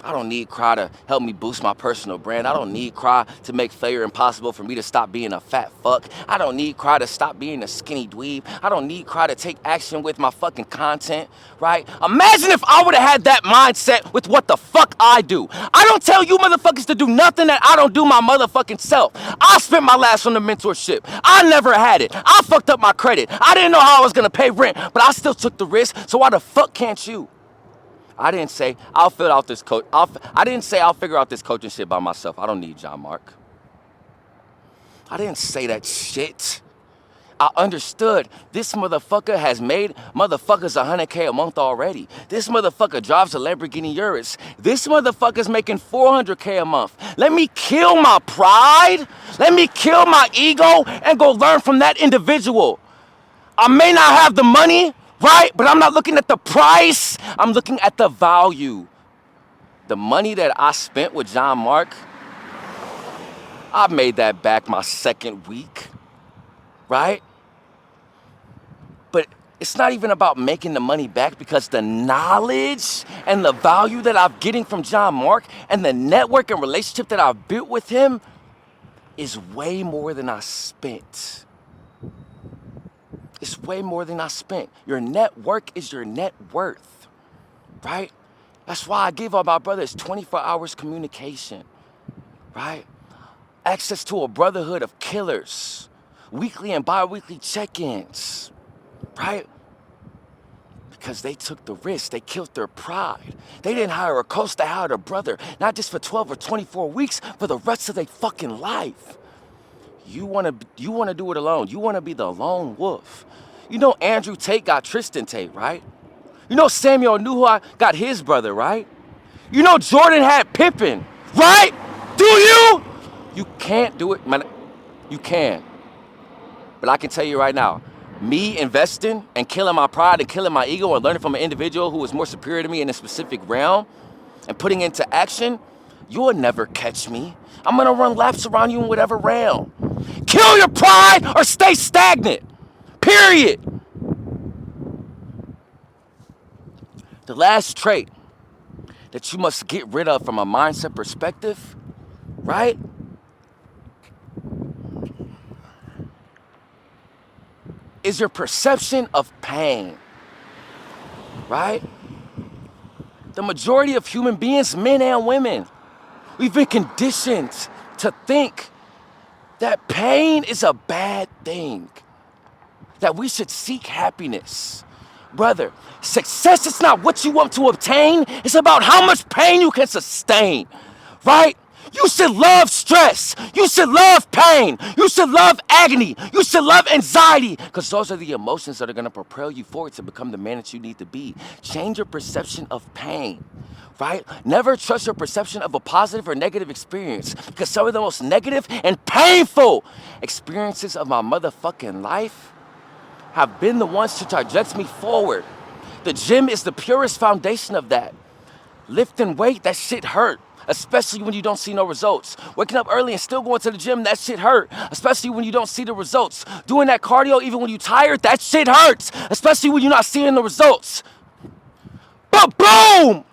I don't need Cry to help me boost my personal brand. I don't need Cry to make failure impossible for me to stop being a fat fuck. I don't need Cry to stop being a skinny dweeb. I don't need Cry to take action with my fucking content, right? Imagine if I would have had that mindset with what the fuck I do. I don't tell you motherfuckers to do nothing that I don't do my motherfucking self. I spent my last on the mentorship. I never had it. I fucked up my credit. I didn't know how I was gonna pay rent, but I still took the risk, so why the fuck can't you? I didn't say I'll fill out this coach. I didn't say I'll figure out this coaching shit by myself. I don't need John Mark. I didn't say that shit. I understood this motherfucker has made motherfuckers 100K a month already. This motherfucker drives a Lamborghini Urus. This motherfucker's making 400K a month. Let me kill my pride. Let me kill my ego and go learn from that individual. I may not have the money, right? But I'm not looking at the price. I'm looking at the value. The money that I spent with John Mark, I made that back my second week, right? But it's not even about making the money back, because the knowledge and the value that I'm getting from John Mark and the network and relationship that I've built with him is way more than I spent. It's way more than I spent. Your network is your net worth, right? That's why I give all my brothers 24 hours communication, right? Access to a brotherhood of killers, weekly and bi-weekly check-ins, right? Because they took the risk. They killed their pride. They didn't hire a coach, they hired a brother, not just for 12 or 24 weeks, for the rest of their fucking life. You wanna do it alone. You wanna be the lone wolf. You know Andrew Tate got Tristan Tate, right? You know Samuel Nuhua got his brother, right? You know Jordan had Pippen, right? Do you? You can't do it, man. You can. But I can tell you right now, me investing and killing my pride and killing my ego and learning from an individual who was more superior to me in a specific realm and putting into action, you'll never catch me. I'm gonna run laps around you in whatever realm. Kill your pride or stay stagnant. Period. The last trait that you must get rid of from a mindset perspective, right, is your perception of pain, right? The majority of human beings, men and women, we've been conditioned to think that pain is a bad thing, that we should seek happiness. Brother, success is not what you want to obtain. It's about how much pain you can sustain, right? You should love stress. You should love pain. You should love agony. You should love anxiety, because those are the emotions that are going to propel you forward to become the man that you need to be. Change your perception of pain, right? Never trust your perception of a positive or negative experience, because some of the most negative and painful experiences of my motherfucking life have been the ones to traject me forward. The gym is the purest foundation of that. Lifting weight, that shit hurt, especially when you don't see no results. Waking up early and still going to the gym, that shit hurt, especially when you don't see the results. Doing that cardio even when you're tired, that shit hurts, especially when you're not seeing the results. But boom!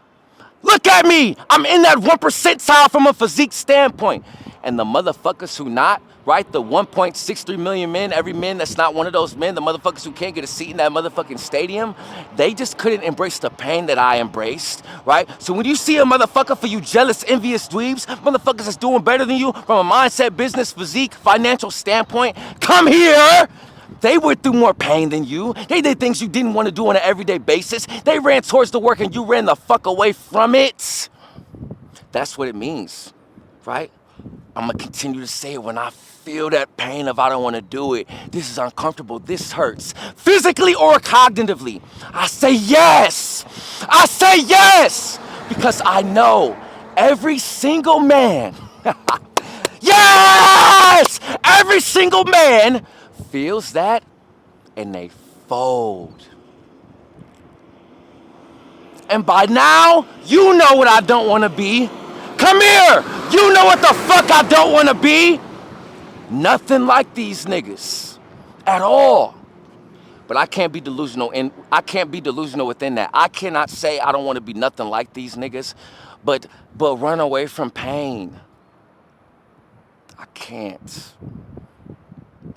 Look at me! I'm in that 1 percentile from a physique standpoint. And the motherfuckers who not, right? The 1.63 million men, every man that's not one of those men, the motherfuckers who can't get a seat in that motherfucking stadium, they just couldn't embrace the pain that I embraced, right? So when you see a motherfucker, for you jealous, envious dweebs, motherfuckers that's doing better than you from a mindset, business, physique, financial standpoint, come here! They went through more pain than you. They did things you didn't want to do on an everyday basis. They ran towards the work and you ran the fuck away from it. That's what it means, right? I'm gonna continue to say it when I feel that pain of I don't want to do it. This is uncomfortable. This hurts. Physically or cognitively. I say yes. I say yes. Because I know every single man, yes! Every single man feels that and they fold. And by now, you know what I don't want to be. Come here! You know what the fuck I don't want to be? Nothing like these niggas. At all. But I can't be delusional, and I can't be delusional within that. I cannot say I don't want to be nothing like these niggas, but run away from pain. I can't.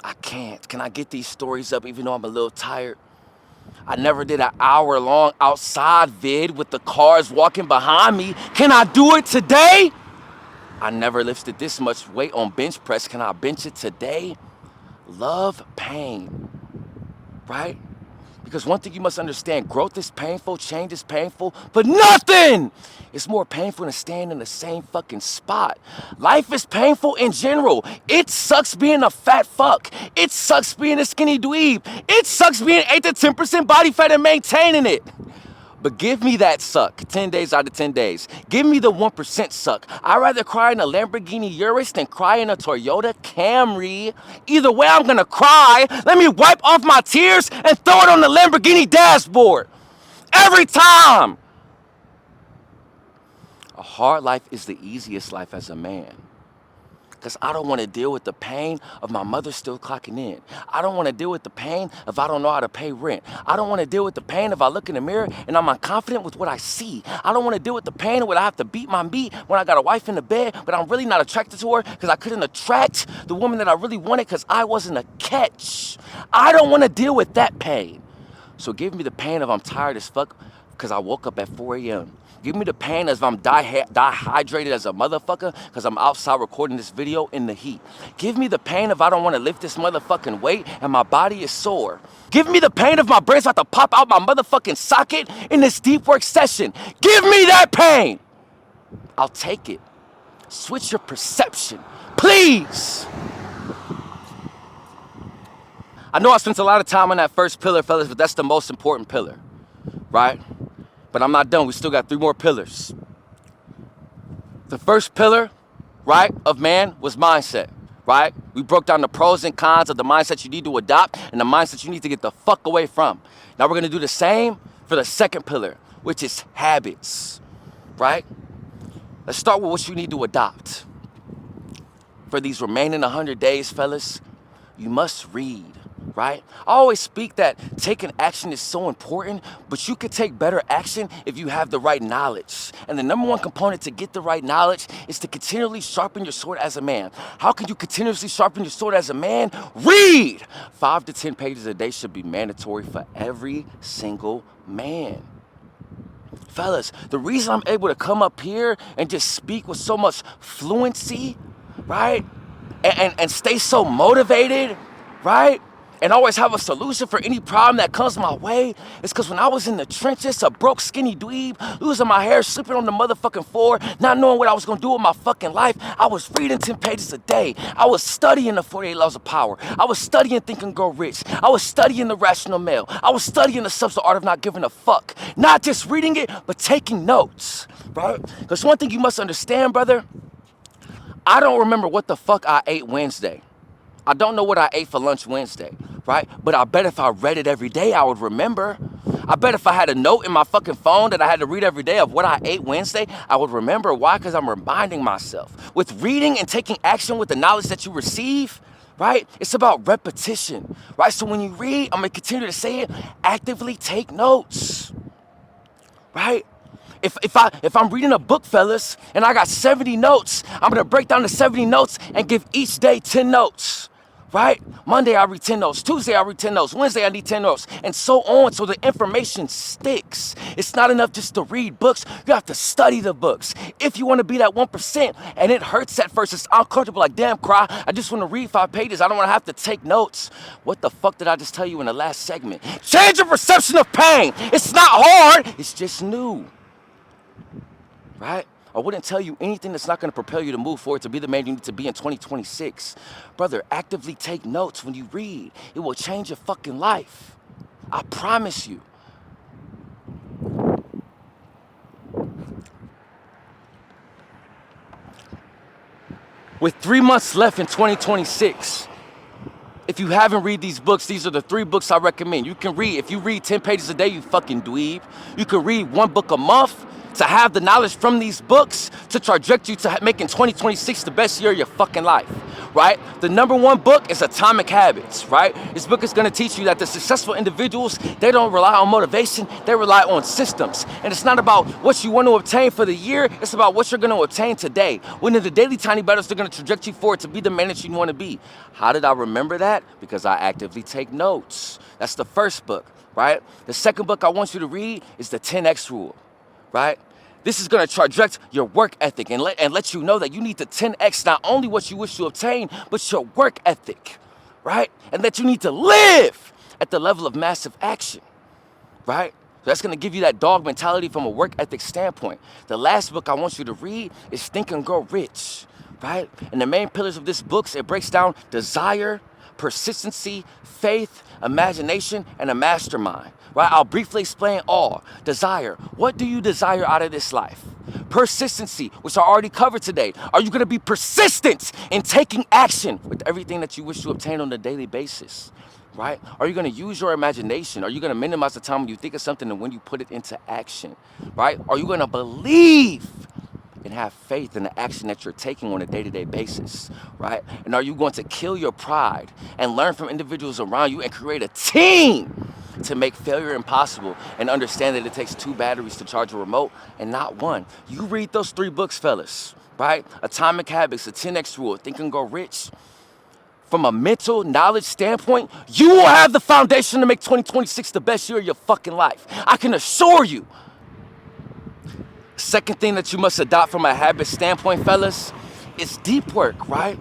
I can't. Can I get these stories up even though I'm a little tired? I never did an hour-long outside vid with the cars walking behind me. Can I do it today? I never lifted this much weight on bench press. Can I bench it today? Love pain, right? Because one thing you must understand, growth is painful, change is painful, but nothing is more painful than staying in the same fucking spot. Life is painful in general. It sucks being a fat fuck. It sucks being a skinny dweeb. It sucks being 8 to 10% body fat and maintaining it. But give me that suck 10 days out of 10 days. Give me the 1% suck. I'd rather cry in a Lamborghini Urus than cry in a Toyota Camry. Either way, I'm gonna cry. Let me wipe off my tears and throw it on the Lamborghini dashboard. Every time. A hard life is the easiest life as a man. Because I don't want to deal with the pain of my mother still clocking in. I don't want to deal with the pain if I don't know how to pay rent. I don't want to deal with the pain if I look in the mirror and I'm unconfident with what I see. I don't want to deal with the pain when I have to beat my meat when I got a wife in the bed, but I'm really not attracted to her because I couldn't attract the woman that I really wanted because I wasn't a catch. I don't want to deal with that pain. So give me the pain if I'm tired as fuck because I woke up at 4 a.m. Give me the pain as if I'm dehydrated as a motherfucker because I'm outside recording this video in the heat. Give me the pain if I don't want to lift this motherfucking weight and my body is sore. Give me the pain if my brain's about to pop out my motherfucking socket in this deep work session. Give me that pain. I'll take it. Switch your perception, please. I know I spent a lot of time on that first pillar, fellas, but that's the most important pillar, right? But I'm not done. We still got 3 more pillars. The first pillar, right, of man was mindset, right? We broke down the pros and cons of the mindset you need to adopt and the mindset you need to get the fuck away from. Now we're going to do the same for the second pillar, which is habits, right? Let's start with what you need to adopt. For these remaining 100 days, fellas, you must read. Right? I always speak that taking action is so important, but you can take better action if you have the right knowledge. And the number one component to get the right knowledge is to continually sharpen your sword as a man. How can you continuously sharpen your sword as a man? Read! 5 to 10 pages a day should be mandatory for every single man. Fellas, the reason I'm able to come up here and just speak with so much fluency, right? And stay so motivated, right? And always have a solution for any problem that comes my way. It's because when I was in the trenches, a broke skinny dweeb, losing my hair, sleeping on the motherfucking floor, not knowing what I was gonna do with my fucking life, I was reading 10 pages a day. I was studying the 48 Laws of Power. I was studying Think and Grow Rich. I was studying The Rational Male. I was studying The Subtle Art of Not Giving a Fuck. Not just reading it, but taking notes, right? Because one thing you must understand, brother, I don't remember what the fuck I ate Wednesday. I don't know what I ate for lunch Wednesday, right? But I bet if I read it every day, I would remember. I bet if I had a note in my fucking phone that I had to read every day of what I ate Wednesday, I would remember. Why? Because I'm reminding myself. With reading and taking action with the knowledge that you receive, right? It's about repetition, right? So when you read, I'm going to continue to say it, actively take notes, right? If I'm reading a book, fellas, and I got 70 notes, I'm going to break down the 70 notes and give each day 10 notes. Right? Monday I read 10 notes. Tuesday I read 10 notes. Wednesday I need 10 notes. And so on, so the information sticks. It's not enough just to read books. You have to study the books. If you want to be that 1%, and it hurts at first, it's uncomfortable, like, damn, cry, I just want to read 5 pages. I don't want to have to take notes. What the fuck did I just tell you in the last segment? Change your perception of pain. It's not hard. It's just new. Right? I wouldn't tell you anything that's not going to propel you to move forward to be the man you need to be in 2026. Brother, actively take notes when you read. It will change your fucking life. I promise you. With 3 months left in 2026, if you haven't read these books, these are the 3 books I recommend. You can read, if you read 10 pages a day, you fucking dweeb. You can read 1 book a month. To have the knowledge from these books to trajectory to making 2026 the best year of your fucking life, right? The number 1 book is Atomic Habits, right? This book is gonna teach you that the successful individuals, they don't rely on motivation, they rely on systems. And it's not about what you want to obtain for the year, it's about what you're gonna obtain today. When in the daily tiny battles, they're gonna trajectory forward to be the man that you wanna be. How did I remember that? Because I actively take notes. That's the first book, right? The second book I want you to read is the 10X Rule. Right? This is going to traject your work ethic and let you know that you need to 10X not only what you wish to obtain, but your work ethic, right? And that you need to live at the level of massive action. right? That's gonna give you that dog mentality from a work ethic standpoint. The last book I want you to read is Think and Grow Rich, right? And the main pillars of this book, it breaks down desire, persistency, faith, imagination, and a mastermind, right? I'll briefly explain all. Desire, what do you desire out of this life? Persistency, which I already covered today. Are you gonna be persistent in taking action with everything that you wish to obtain on a daily basis? Right? Are you going to use your imagination? Are you going to minimize the time when you think of something and when you put it into action? Right? Are you going to believe and have faith in the action that you're taking on a day-to-day basis? Right? And are you going to kill your pride and learn from individuals around you and create a team to make failure impossible and understand that it takes 2 batteries to charge a remote and not 1? You read those 3 books, fellas, right? Atomic Habits, the 10X Rule, Think and Grow Rich. From a mental knowledge standpoint, you will have the foundation to make 2026 the best year of your fucking life. I can assure you. Second thing that you must adopt from a habit standpoint, fellas, is deep work, right?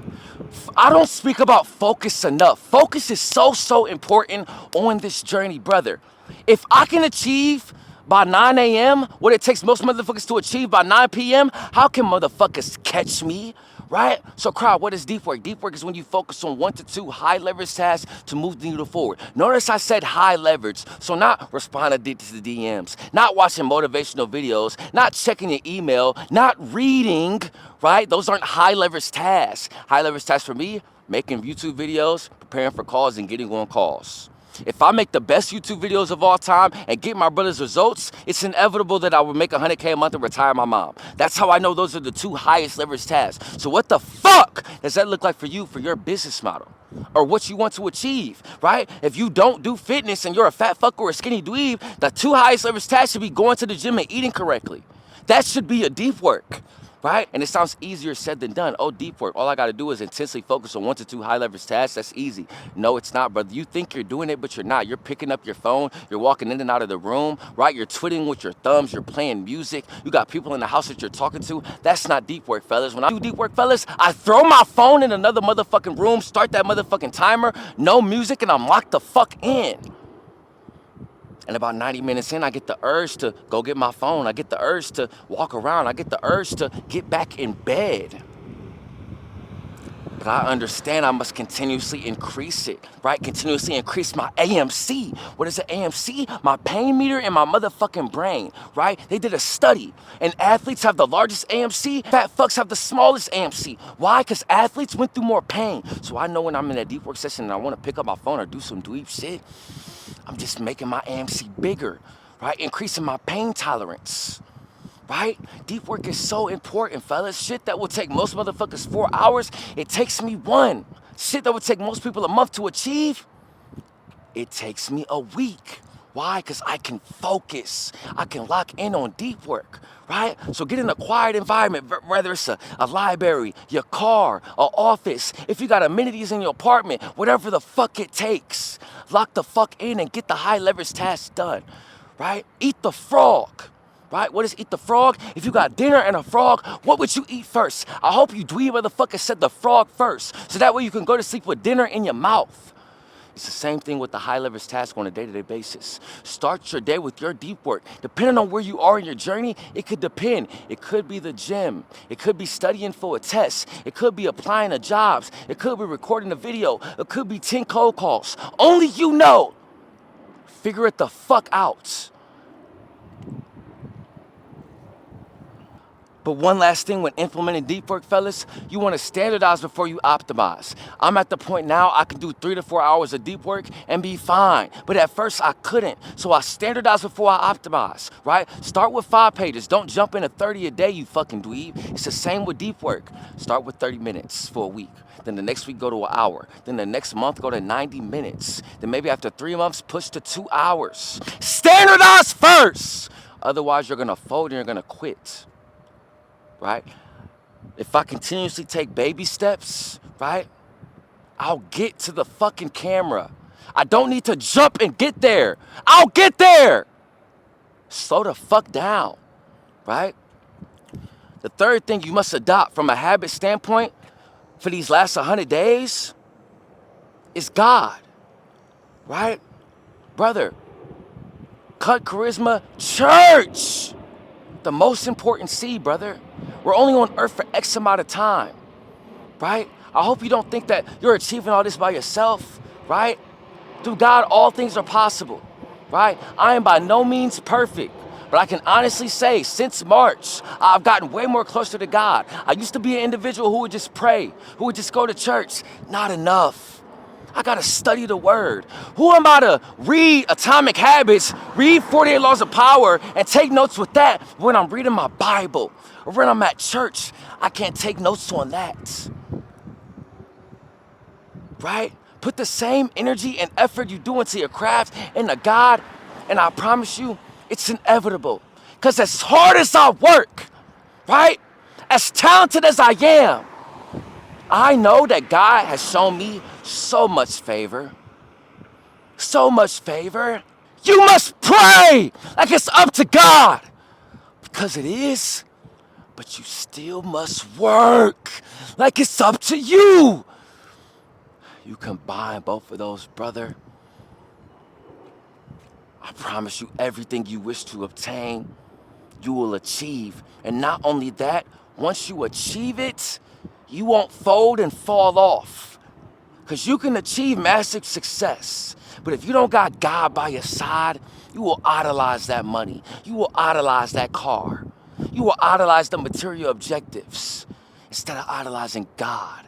I don't speak about focus enough. Focus is so important on this journey, brother. If I can achieve by 9 a.m. what it takes most motherfuckers to achieve by 9 p.m., how can motherfuckers catch me? Right? So crowd, what is deep work? Deep work is when you focus on 1 to 2 high leverage tasks to move the needle forward. Notice I said high leverage. So not responding to the DMs, not watching motivational videos, not checking your email, not reading, right? Those aren't high leverage tasks. High leverage tasks for me, making YouTube videos, preparing for calls, and getting on calls. If I make the best YouTube videos of all time and get my brother's results, it's inevitable that I will make $100K a month and retire my mom. That's how I know those are the 2 highest leverage tasks. So what the fuck does that look like for you, for your business model? Or what you want to achieve, right? If you don't do fitness and you're a fat fuck or a skinny dweeb, the 2 highest leverage tasks should be going to the gym and eating correctly. That should be a deep work. Right? And it sounds easier said than done. Oh, deep work. All I got to do is intensely focus on 1 to 2 high leverage tasks. That's easy. No, it's not, brother. You think you're doing it, but you're not. You're picking up your phone. You're walking in and out of the room, right? You're twiddling with your thumbs. You're playing music. You got people in the house that you're talking to. That's not deep work, fellas. When I do deep work, fellas, I throw my phone in another motherfucking room, start that motherfucking timer, no music, and I'm locked the fuck in. And about 90 minutes in, I get the urge to go get my phone. I get the urge to walk around. I get the urge to get back in bed. But I understand I must continuously increase it, right? Continuously increase my AMC. What is an AMC? My pain meter in my motherfucking brain, right? They did a study, and athletes have the largest AMC, fat fucks have the smallest AMC. Why? Because athletes went through more pain. So I know when I'm in that deep work session and I want to pick up my phone or do some dweeb shit, I'm just making my AMC bigger, right? Increasing my pain tolerance, right? Deep work is so important, fellas. Shit that will take most motherfuckers 4 hours, it takes me 1. Shit that would take most people a month to achieve, it takes me a week. Why? Because I can focus. I can lock in on deep work, right? So get in a quiet environment, whether it's a library, your car, an office. If you got amenities in your apartment, whatever the fuck it takes, lock the fuck in and get the high leverage tasks done, right? Eat the frog. Right? What is eat the frog? If you got dinner and a frog, what would you eat first? I hope you dweeb motherfucker said the frog first. So that way you can go to sleep with dinner in your mouth. It's the same thing with the high leverage task on a day-to-day basis. Start your day with your deep work. Depending on where you are in your journey, it could depend. It could be the gym. It could be studying for a test. It could be applying to jobs. It could be recording a video. It could be 10 cold calls. Only you know. Figure it the fuck out. But one last thing when implementing deep work, fellas, you want to standardize before you optimize. I'm at the point now I can do 3 to 4 hours of deep work and be fine. But at first I couldn't. So I standardize before I optimize, right? Start with 5 pages. Don't jump into 30 a day, you fucking dweeb. It's the same with deep work. Start with 30 minutes for a week. Then the next week go to an hour. Then the next month go to 90 minutes. Then maybe after 3 months push to 2 hours. Standardize first. Otherwise you're going to fold and you're going to quit. Right? If I continuously take baby steps, right, I'll get to the fucking camera. I don't need to jump and get there. I'll get there. Slow the fuck down, right? The third thing you must adopt from a habit standpoint for these last 100 days is God, right? Brother, Cut charisma, church. The most important C, brother. We're only on earth for X amount of time, right? I hope you don't think that you're achieving all this by yourself, right? Through God, all things are possible, right? I am by no means perfect, but I can honestly say since March, I've gotten way more closer to God. I used to be an individual who would just pray, who would just go to church. Not enough. I gotta study the word. Who am I to read Atomic Habits, read 48 Laws of Power, and take notes with that when I'm reading my Bible or when I'm at church? I can't take notes on that, right? Put the same energy and effort you do into your craft into God, and I promise you, it's inevitable. Because as hard as I work, right? As talented as I am, I know that God has shown me so much favor. So much favor. You must pray like it's up to God. Because it is, but you still must work like it's up to you. You combine both of those, brother. I promise you everything you wish to obtain, you will achieve. And not only that, once you achieve it, you won't fold and fall off. Because you can achieve massive success. But if you don't got God by your side, you will idolize that money. You will idolize that car. You will idolize the material objectives instead of idolizing God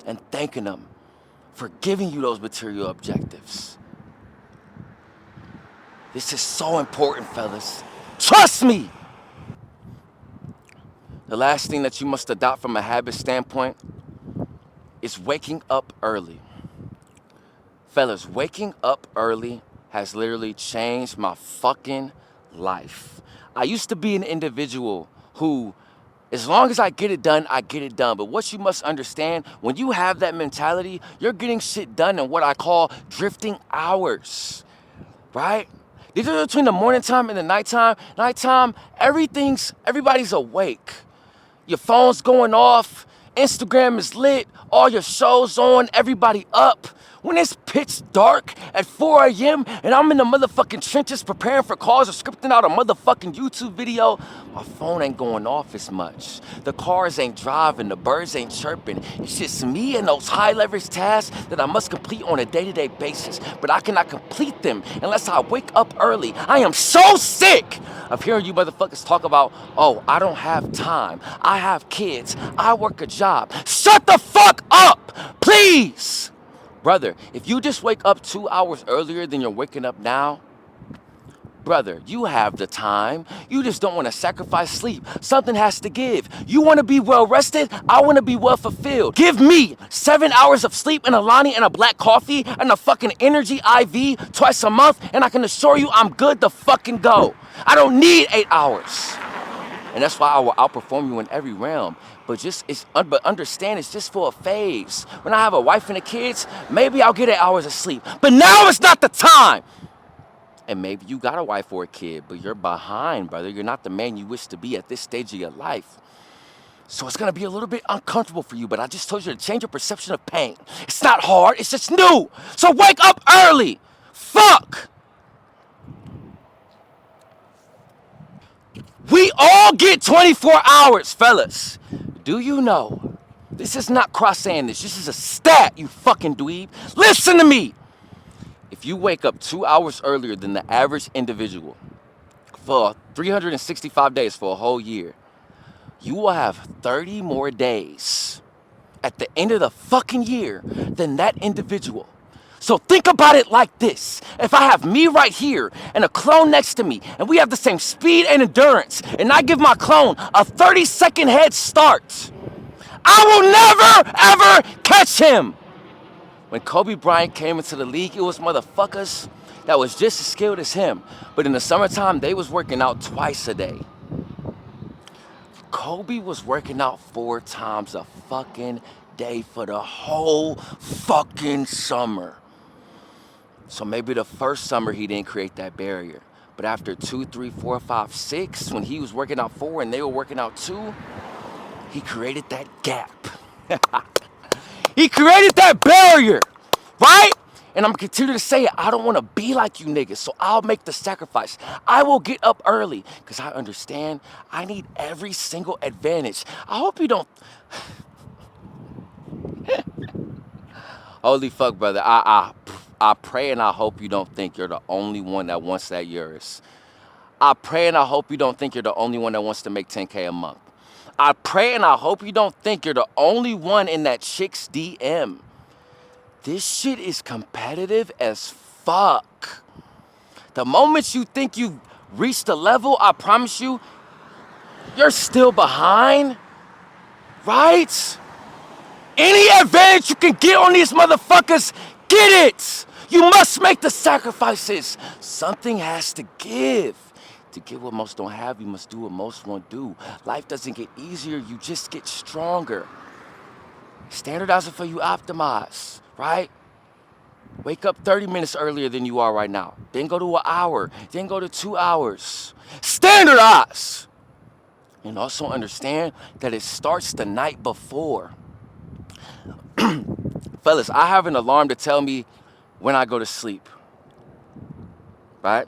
and thanking Him for giving you those material objectives. This is so important, fellas. Trust me! The last thing that you must adopt from a habit standpoint is waking up early. Fellas, waking up early has literally changed my fucking life. I used to be an individual who, as long as I get it done, I get it done. But what you must understand, when you have that mentality, you're getting shit done in what I call drifting hours, right? The difference between the morning time and the nighttime, everybody's awake. Your phone's going off, Instagram is lit, all your shows on, everybody up. When it's pitch dark at 4 a.m. and I'm in the motherfucking trenches preparing for calls or scripting out a motherfucking YouTube video, my phone ain't going off as much. The cars ain't driving, the birds ain't chirping. It's just me and those high leverage tasks that I must complete on a day-to-day basis. But I cannot complete them unless I wake up early. I am so sick of hearing you motherfuckers talk about, oh, I don't have time. I have kids. I work a job. Shut the fuck up, please. Brother, if you just wake up 2 hours earlier than you're waking up now, brother, you have the time. You just don't want to sacrifice sleep. Something has to give. You want to be well rested? I want to be well fulfilled. Give me 7 hours of sleep and a Lonnie and a black coffee and a fucking energy IV twice a month, and I can assure you I'm good to fucking go. I don't need 8 hours. And that's why I will outperform you in every realm. But understand, it's just for a phase. When I have a wife and the kids, maybe I'll get 8 hours of sleep. But now is not the time. And maybe you got a wife or a kid, but you're behind, brother. You're not the man you wish to be at this stage of your life. So it's gonna be a little bit uncomfortable for you, but I just told you to change your perception of pain. It's not hard, it's just new. So wake up early. Fuck. We all get 24 hours, fellas. Do you know? This is not cross-saying this. This is a stat, you fucking dweeb. Listen to me. If you wake up 2 hours earlier than the average individual for 365 days for a whole year, you will have 30 more days at the end of the fucking year than that individual. So think about it like this. If I have me right here and a clone next to me, and we have the same speed and endurance, and I give my clone a 30-second head start, I will never, ever catch him. When Kobe Bryant came into the league, it was motherfuckers that was just as skilled as him. But in the summertime, they was working out twice a day. Kobe was working out 4 times a fucking day for the whole fucking summer. So maybe the first summer he didn't create that barrier. But after 2, 3, 4, 5, 6, when he was working out 4 and they were working out 2, he created that gap. He created that barrier, right? And I'm gonna continue to say it. I don't wanna be like you niggas, so I'll make the sacrifice. I will get up early, because I understand I need every single advantage. I hope you don't. Holy fuck, brother. I pray and I hope you don't think you're the only one that wants that yours. I pray and I hope you don't think you're the only one that wants to make 10K a month. I pray and I hope you don't think you're the only one in that chick's DM. This shit is competitive as fuck. The moment you think you've reached a level, I promise you, you're still behind, right? Any advantage you can get on these motherfuckers, get it. You must make the sacrifices. Something has to give. To get what most don't have, you must do what most won't do. Life doesn't get easier, you just get stronger. Standardize it for you optimize, right? Wake up 30 minutes earlier than you are right now. Then go to an hour, then go to 2 hours. Standardize! And also understand that it starts the night before. Fellas, I have an alarm to tell me when I go to sleep, right?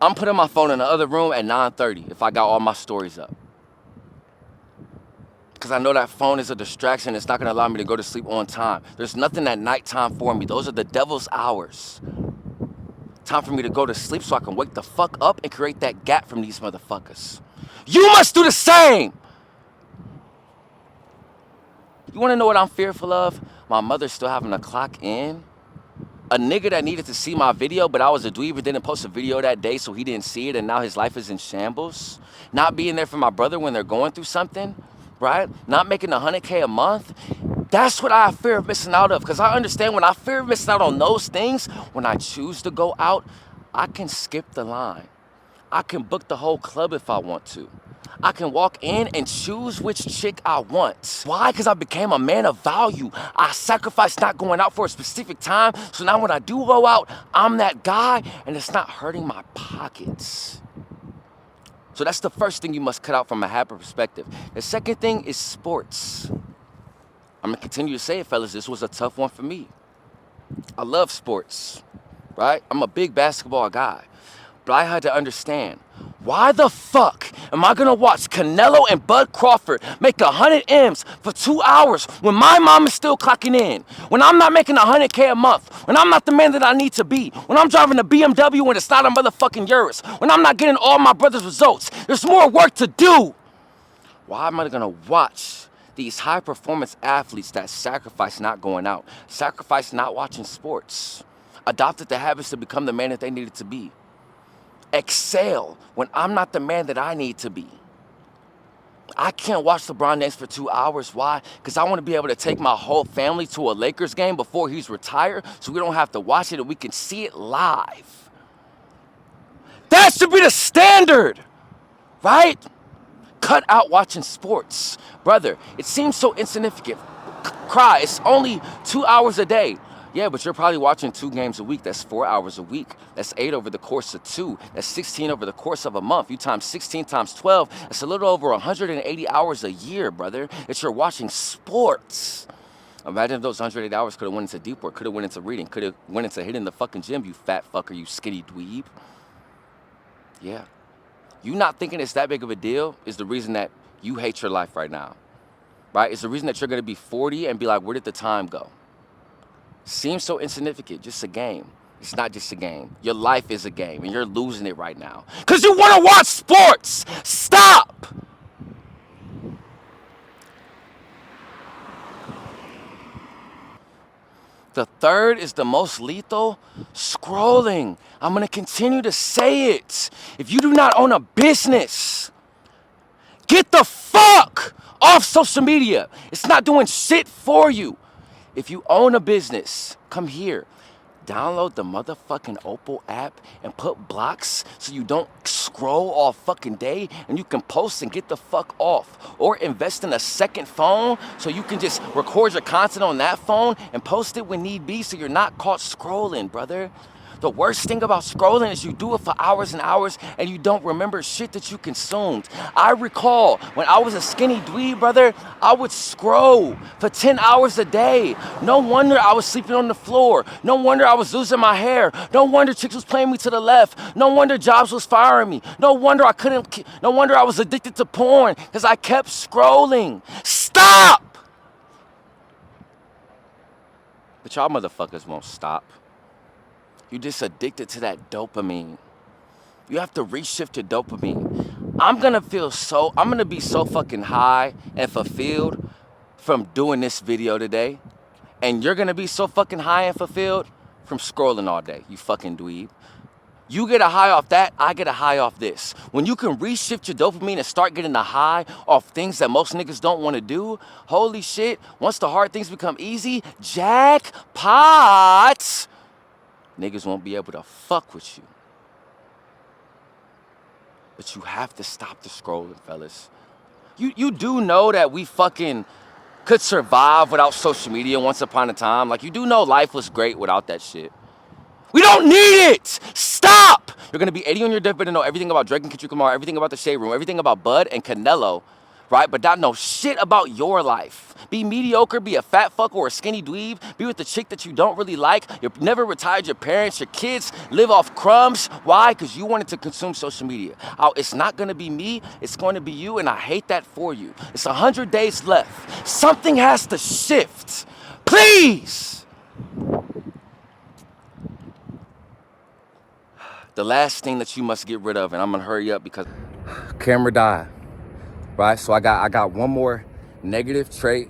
I'm putting my phone in the other room at 9:30 if I got all my stories up. Because I know that phone is a distraction. It's not going to allow me to go to sleep on time. There's nothing at nighttime for me. Those are the devil's hours. Time for me to go to sleep so I can wake the fuck up and create that gap from these motherfuckers. You must do the same. You want to know what I'm fearful of? My mother still having to clock in. A nigga that needed to see my video, but I was a dweeb but didn't post a video that day, so he didn't see it, and now his life is in shambles. Not being there for my brother when they're going through something, right? Not making 100K a month. That's what I fear of missing out of, because I understand when I fear of missing out on those things, when I choose to go out, I can skip the line. I can book the whole club if I want to. I can walk in and choose which chick I want. Why? Because I became a man of value. I sacrificed not going out for a specific time, so now when I do go out, I'm that guy, and it's not hurting my pockets. So that's the first thing you must cut out from a habit perspective. The second thing is sports. I'm gonna continue to say it, fellas, this was a tough one for me. I love sports, right? I'm a big basketball guy. But I had to understand, why the fuck am I gonna watch Canelo and Bud Crawford make 100 M's for 2 hours when my mom is still clocking in? When I'm not making 100K a month? When I'm not the man that I need to be? When I'm driving a BMW when it's not a motherfucking Urus? When I'm not getting all my brother's results? There's more work to do. Why am I gonna watch these high performance athletes that sacrifice not going out, sacrifice not watching sports, adopted the habits to become the man that they needed to be? Excel when I'm not the man that I need to be. I can't watch LeBron James for 2 hours. Why? Because I want to be able to take my whole family to a Lakers game before he's retired so we don't have to watch it and we can see it live. That should be the standard, right? Cut out watching sports. Brother, it seems so insignificant. Cry, it's only 2 hours a day. Yeah, but you're probably watching 2 games a week. That's 4 hours a week. That's 8 over the course of 2. That's 16 over the course of a month. You times 16 times 12. That's a little over 180 hours a year, brother, that you're watching sports. Imagine if those 180 hours could have went into deep work, could have went into reading, could have went into hitting the fucking gym, you fat fucker, you skinny dweeb. Yeah. You not thinking it's that big of a deal is the reason that you hate your life right now, right? It's the reason that you're going to be 40 and be like, where did the time go? Seems so insignificant, just a game. It's not just a game. Your life is a game, and you're losing it right now. Because you want to watch sports! Stop! The third is the most lethal, scrolling. I'm going to continue to say it. If you do not own a business, get the fuck off social media. It's not doing shit for you. If you own a business, come here. Download the motherfucking Opal app and put blocks so you don't scroll all fucking day and you can post and get the fuck off. Or invest in a second phone so you can just record your content on that phone and post it when need be so you're not caught scrolling, brother. The worst thing about scrolling is you do it for hours and hours and you don't remember shit that you consumed. I recall when I was a skinny dweeb, brother, I would scroll for 10 hours a day. No wonder I was sleeping on the floor. No wonder I was losing my hair. No wonder chicks was playing me to the left. No wonder jobs was firing me. No wonder I was addicted to porn because I kept scrolling. Stop! But y'all motherfuckers won't stop. You're just addicted to that dopamine. You have to reshift your dopamine. I'm gonna be so fucking high and fulfilled from doing this video today. And you're gonna be so fucking high and fulfilled from scrolling all day, you fucking dweeb. You get a high off that, I get a high off this. When you can reshift your dopamine and start getting the high off things that most niggas don't want to do, holy shit, once the hard things become easy, jackpot, niggas won't be able to fuck with you. But you have to stop the scrolling, fellas. You do know that we fucking could survive without social media once upon a time. Like, you do know life was great without that shit. We don't need it! Stop! You're gonna be 80 on your deathbed and know everything about Drake and Kendrick Lamar, everything about the Shade Room, everything about Bud and Canelo, right? But not know shit about your life. Be mediocre, be a fat fuck or a skinny dweeb, be with the chick that you don't really like, you've never retired your parents, your kids live off crumbs. Why? Because you wanted to consume social media. It's not gonna be me, it's going to be you, and I hate that for you. It's 100 days left. Something has to shift. Please! The last thing that you must get rid of, and I'm gonna hurry up because camera died, right? So I got one more negative trait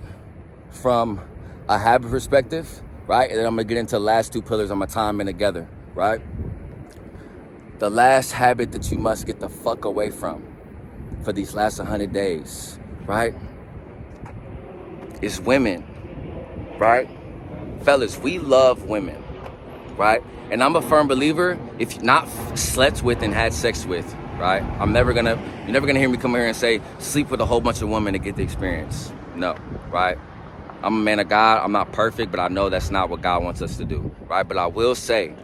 from a habit perspective, right? And then I'm gonna get into the last two pillars. I'm gonna tie them in together, right? The last habit that you must get the fuck away from for these last 100 days, right? Is women, right? Fellas, we love women, right? And I'm a firm believer, if not slept with and had sex with, right? You're never gonna hear me come here and say, sleep with a whole bunch of women to get the experience. No, right? I'm a man of God, I'm not perfect, but I know that's not what God wants us to do, right? But I will say,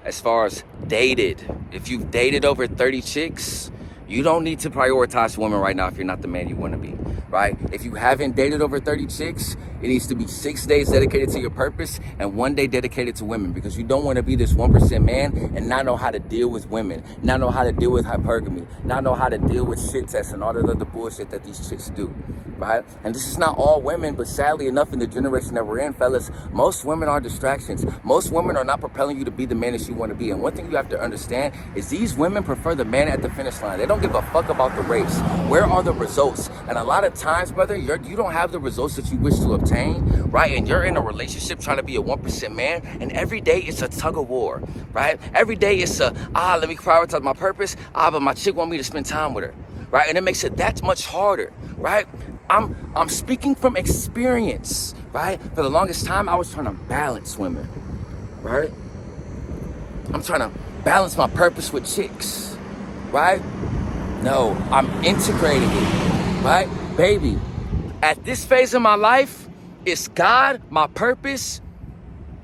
as far as dated, if you've dated over 30 chicks, you don't need to prioritize women right now if you're not the man you want to be, right? If you haven't dated over 30 chicks, it needs to be 6 days dedicated to your purpose and 1 day dedicated to women, because you don't want to be this 1% man and not know how to deal with women, not know how to deal with hypergamy, not know how to deal with shit tests and all that other bullshit that these chicks do, right? And this is not all women, but sadly enough in the generation that we're in, fellas, most women are distractions. Most women are not propelling you to be the man that you want to be. And one thing you have to understand is these women prefer the man at the finish line. They don't give a fuck about the race. Where are the results? And a lot of times, brother, you don't have the results that you wish to obtain, right? And you're in a relationship trying to be a 1% man, and every day it's a tug of war, right? Every day it's let me prioritize my purpose. But my chick want me to spend time with her, right? And it makes it that much harder, right? I'm speaking from experience, right? For the longest time, I was trying to balance women, right? I'm trying to balance my purpose with chicks, right? No, I'm integrating it, right? Baby, at this phase of my life, it's God, my purpose,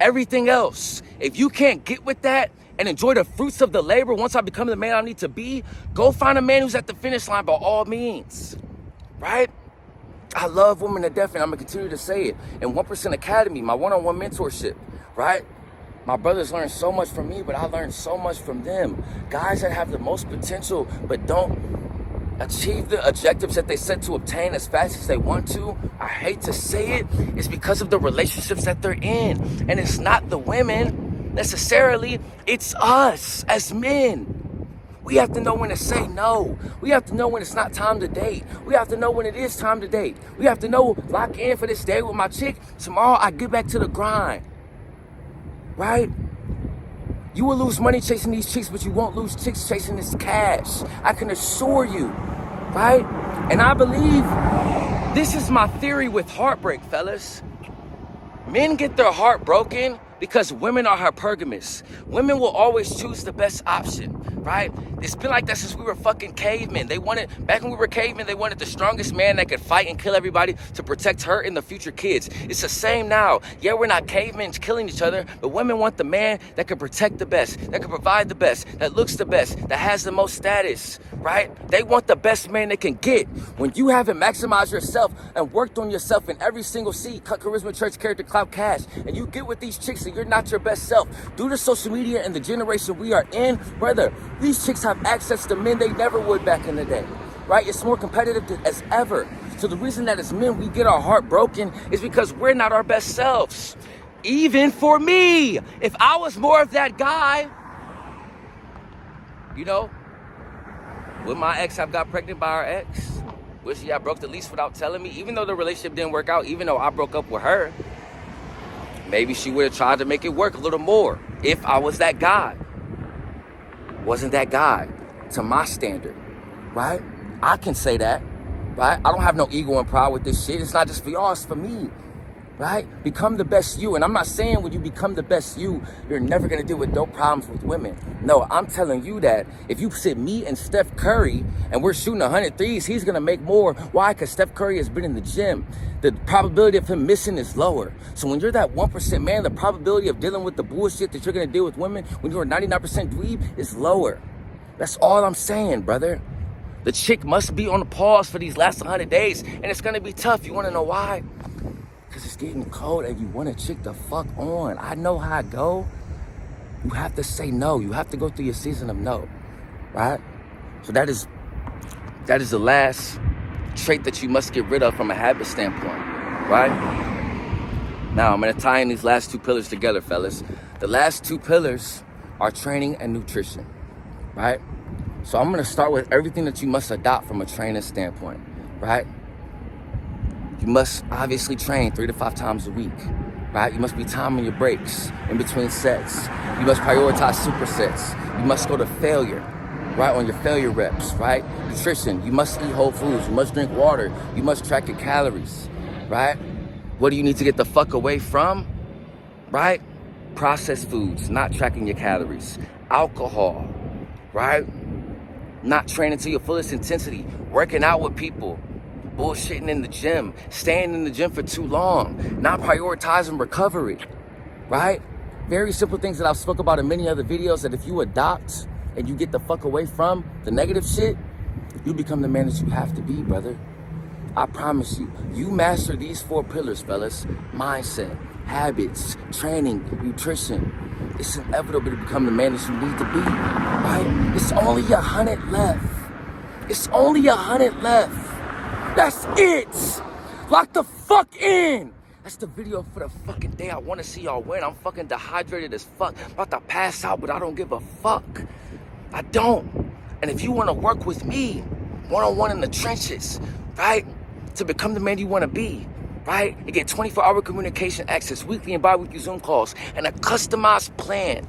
everything else. If you can't get with that and enjoy the fruits of the labor once I become the man I need to be, go find a man who's at the finish line by all means, right? I love women to death, and I'm gonna continue to say it. In 1% Academy, my one-on-one mentorship, right? My brothers learn so much from me, but I learned so much from them. Guys that have the most potential, but don't achieve the objectives that they set to obtain as fast as they want to. I hate to say it, it's because of the relationships that they're in. And it's not the women necessarily, it's us as men. We have to know when to say no. We have to know when it's not time to date. We have to know when it is time to date. We have to know, lock in for this day with my chick. Tomorrow I get back to the grind, right? You will lose money chasing these chicks, but you won't lose chicks chasing this cash. I can assure you, right? And I believe this is my theory with heartbreak, fellas. Men get their heart broken Because women are hypergamous. Women will always choose the best option, right? It's been like that since we were fucking cavemen. Back when we were cavemen, they wanted the strongest man that could fight and kill everybody to protect her and the future kids. It's the same now. Yeah, we're not cavemen killing each other, but women want the man that can protect the best, that can provide the best, that looks the best, that has the most status, right? They want the best man they can get. When you haven't maximized yourself and worked on yourself in every single seed, cut charisma, church, character, clout, cash, and you get with these chicks and you're not your best self, due to social media and the generation we are in, brother, these chicks have access to men they never would back in the day, right? It's more competitive as ever. So the reason that as men we get our heart broken is because we're not our best selves. Even for me, if I was more of that guy, you know, would my ex have got pregnant by her ex? Would she have broke the lease without telling me? Even though the relationship didn't work out, even though I broke up with her, maybe she would have tried to make it work a little more if I was that guy. Wasn't that guy to my standard, right? I can say that, right? I don't have no ego and pride with this shit. It's not just for y'all, it's for me, right? Become the best you. And I'm not saying when you become the best you, you're never going to deal with no problems with women. No, I'm telling you that if you sit me and Steph Curry and we're shooting 100 threes, he's going to make more. Why? Because Steph Curry has been in the gym. The probability of him missing is lower. So when you're that 1% man, the probability of dealing with the bullshit that you're going to deal with women when you're a 99% dweeb is lower. That's all I'm saying, brother. The chick must be on a pause for these last 100 days, and it's going to be tough. You want to know why? Because it's getting cold and you want a chick to fuck on. I know how it go. You have to say no. You have to go through your season of no, right? So that is the last trait that you must get rid of from a habit standpoint, right? Now, I'm going to tie in these last two pillars together, fellas. The last two pillars are training and nutrition, right? So I'm going to start with everything that you must adopt from a training standpoint, right? You must obviously train 3 to 5 times a week, right? You must be timing your breaks in between sets. You must prioritize supersets. You must go to failure, right, on your failure reps, right? Nutrition, you must eat whole foods. You must drink water. You must track your calories, right? What do you need to get the fuck away from, right? Processed foods, not tracking your calories. Alcohol, right? Not training to your fullest intensity. Working out with people. Bullshitting in the gym. Staying in the gym for too long. Not prioritizing recovery, right? Very simple things that I've spoke about in many other videos that if you adopt and you get the fuck away from the negative shit, you become the man that you have to be, brother. I promise you. You master these 4 pillars, fellas. Mindset, habits, training, nutrition. It's inevitable to become the man that you need to be, right? It's only 100 left. It's only 100 left. That's it. Lock the fuck in. That's the video for the fucking day. I want to see y'all win. I'm fucking dehydrated as fuck. About to pass out, but I don't give a fuck. I don't. And if you want to work with me, one-on-one in the trenches, right? To become the man you want to be, right? And get 24-hour communication access, weekly and bi-weekly Zoom calls, and a customized plan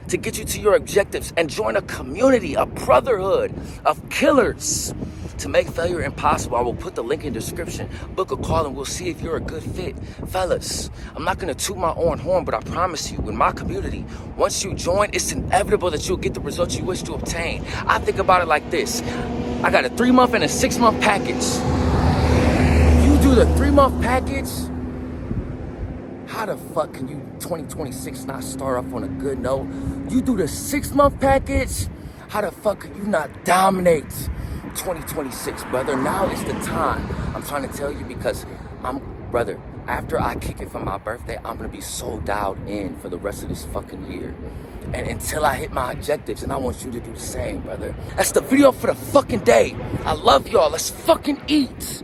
to get you to your objectives, and join a community, a brotherhood of killers to make failure impossible. I will put the link in the description. Book a call and we'll see if you're a good fit. Fellas, I'm not going to toot my own horn, but I promise you, in my community, once you join, it's inevitable that you'll get the results you wish to obtain. I think about it like this. I got a 3-month and a 6-month package. You do the 3-month package, how the fuck can you 2026 not start off on a good note? You do the 6-month package, how the fuck can you not dominate 2026, brother? Now is the time. I'm trying to tell you because brother, after I kick it for my birthday, I'm gonna be so dialed in for the rest of this fucking year. And until I hit my objectives, and I want you to do the same, brother. That's the video for the fucking day. I love y'all. Let's fucking eat.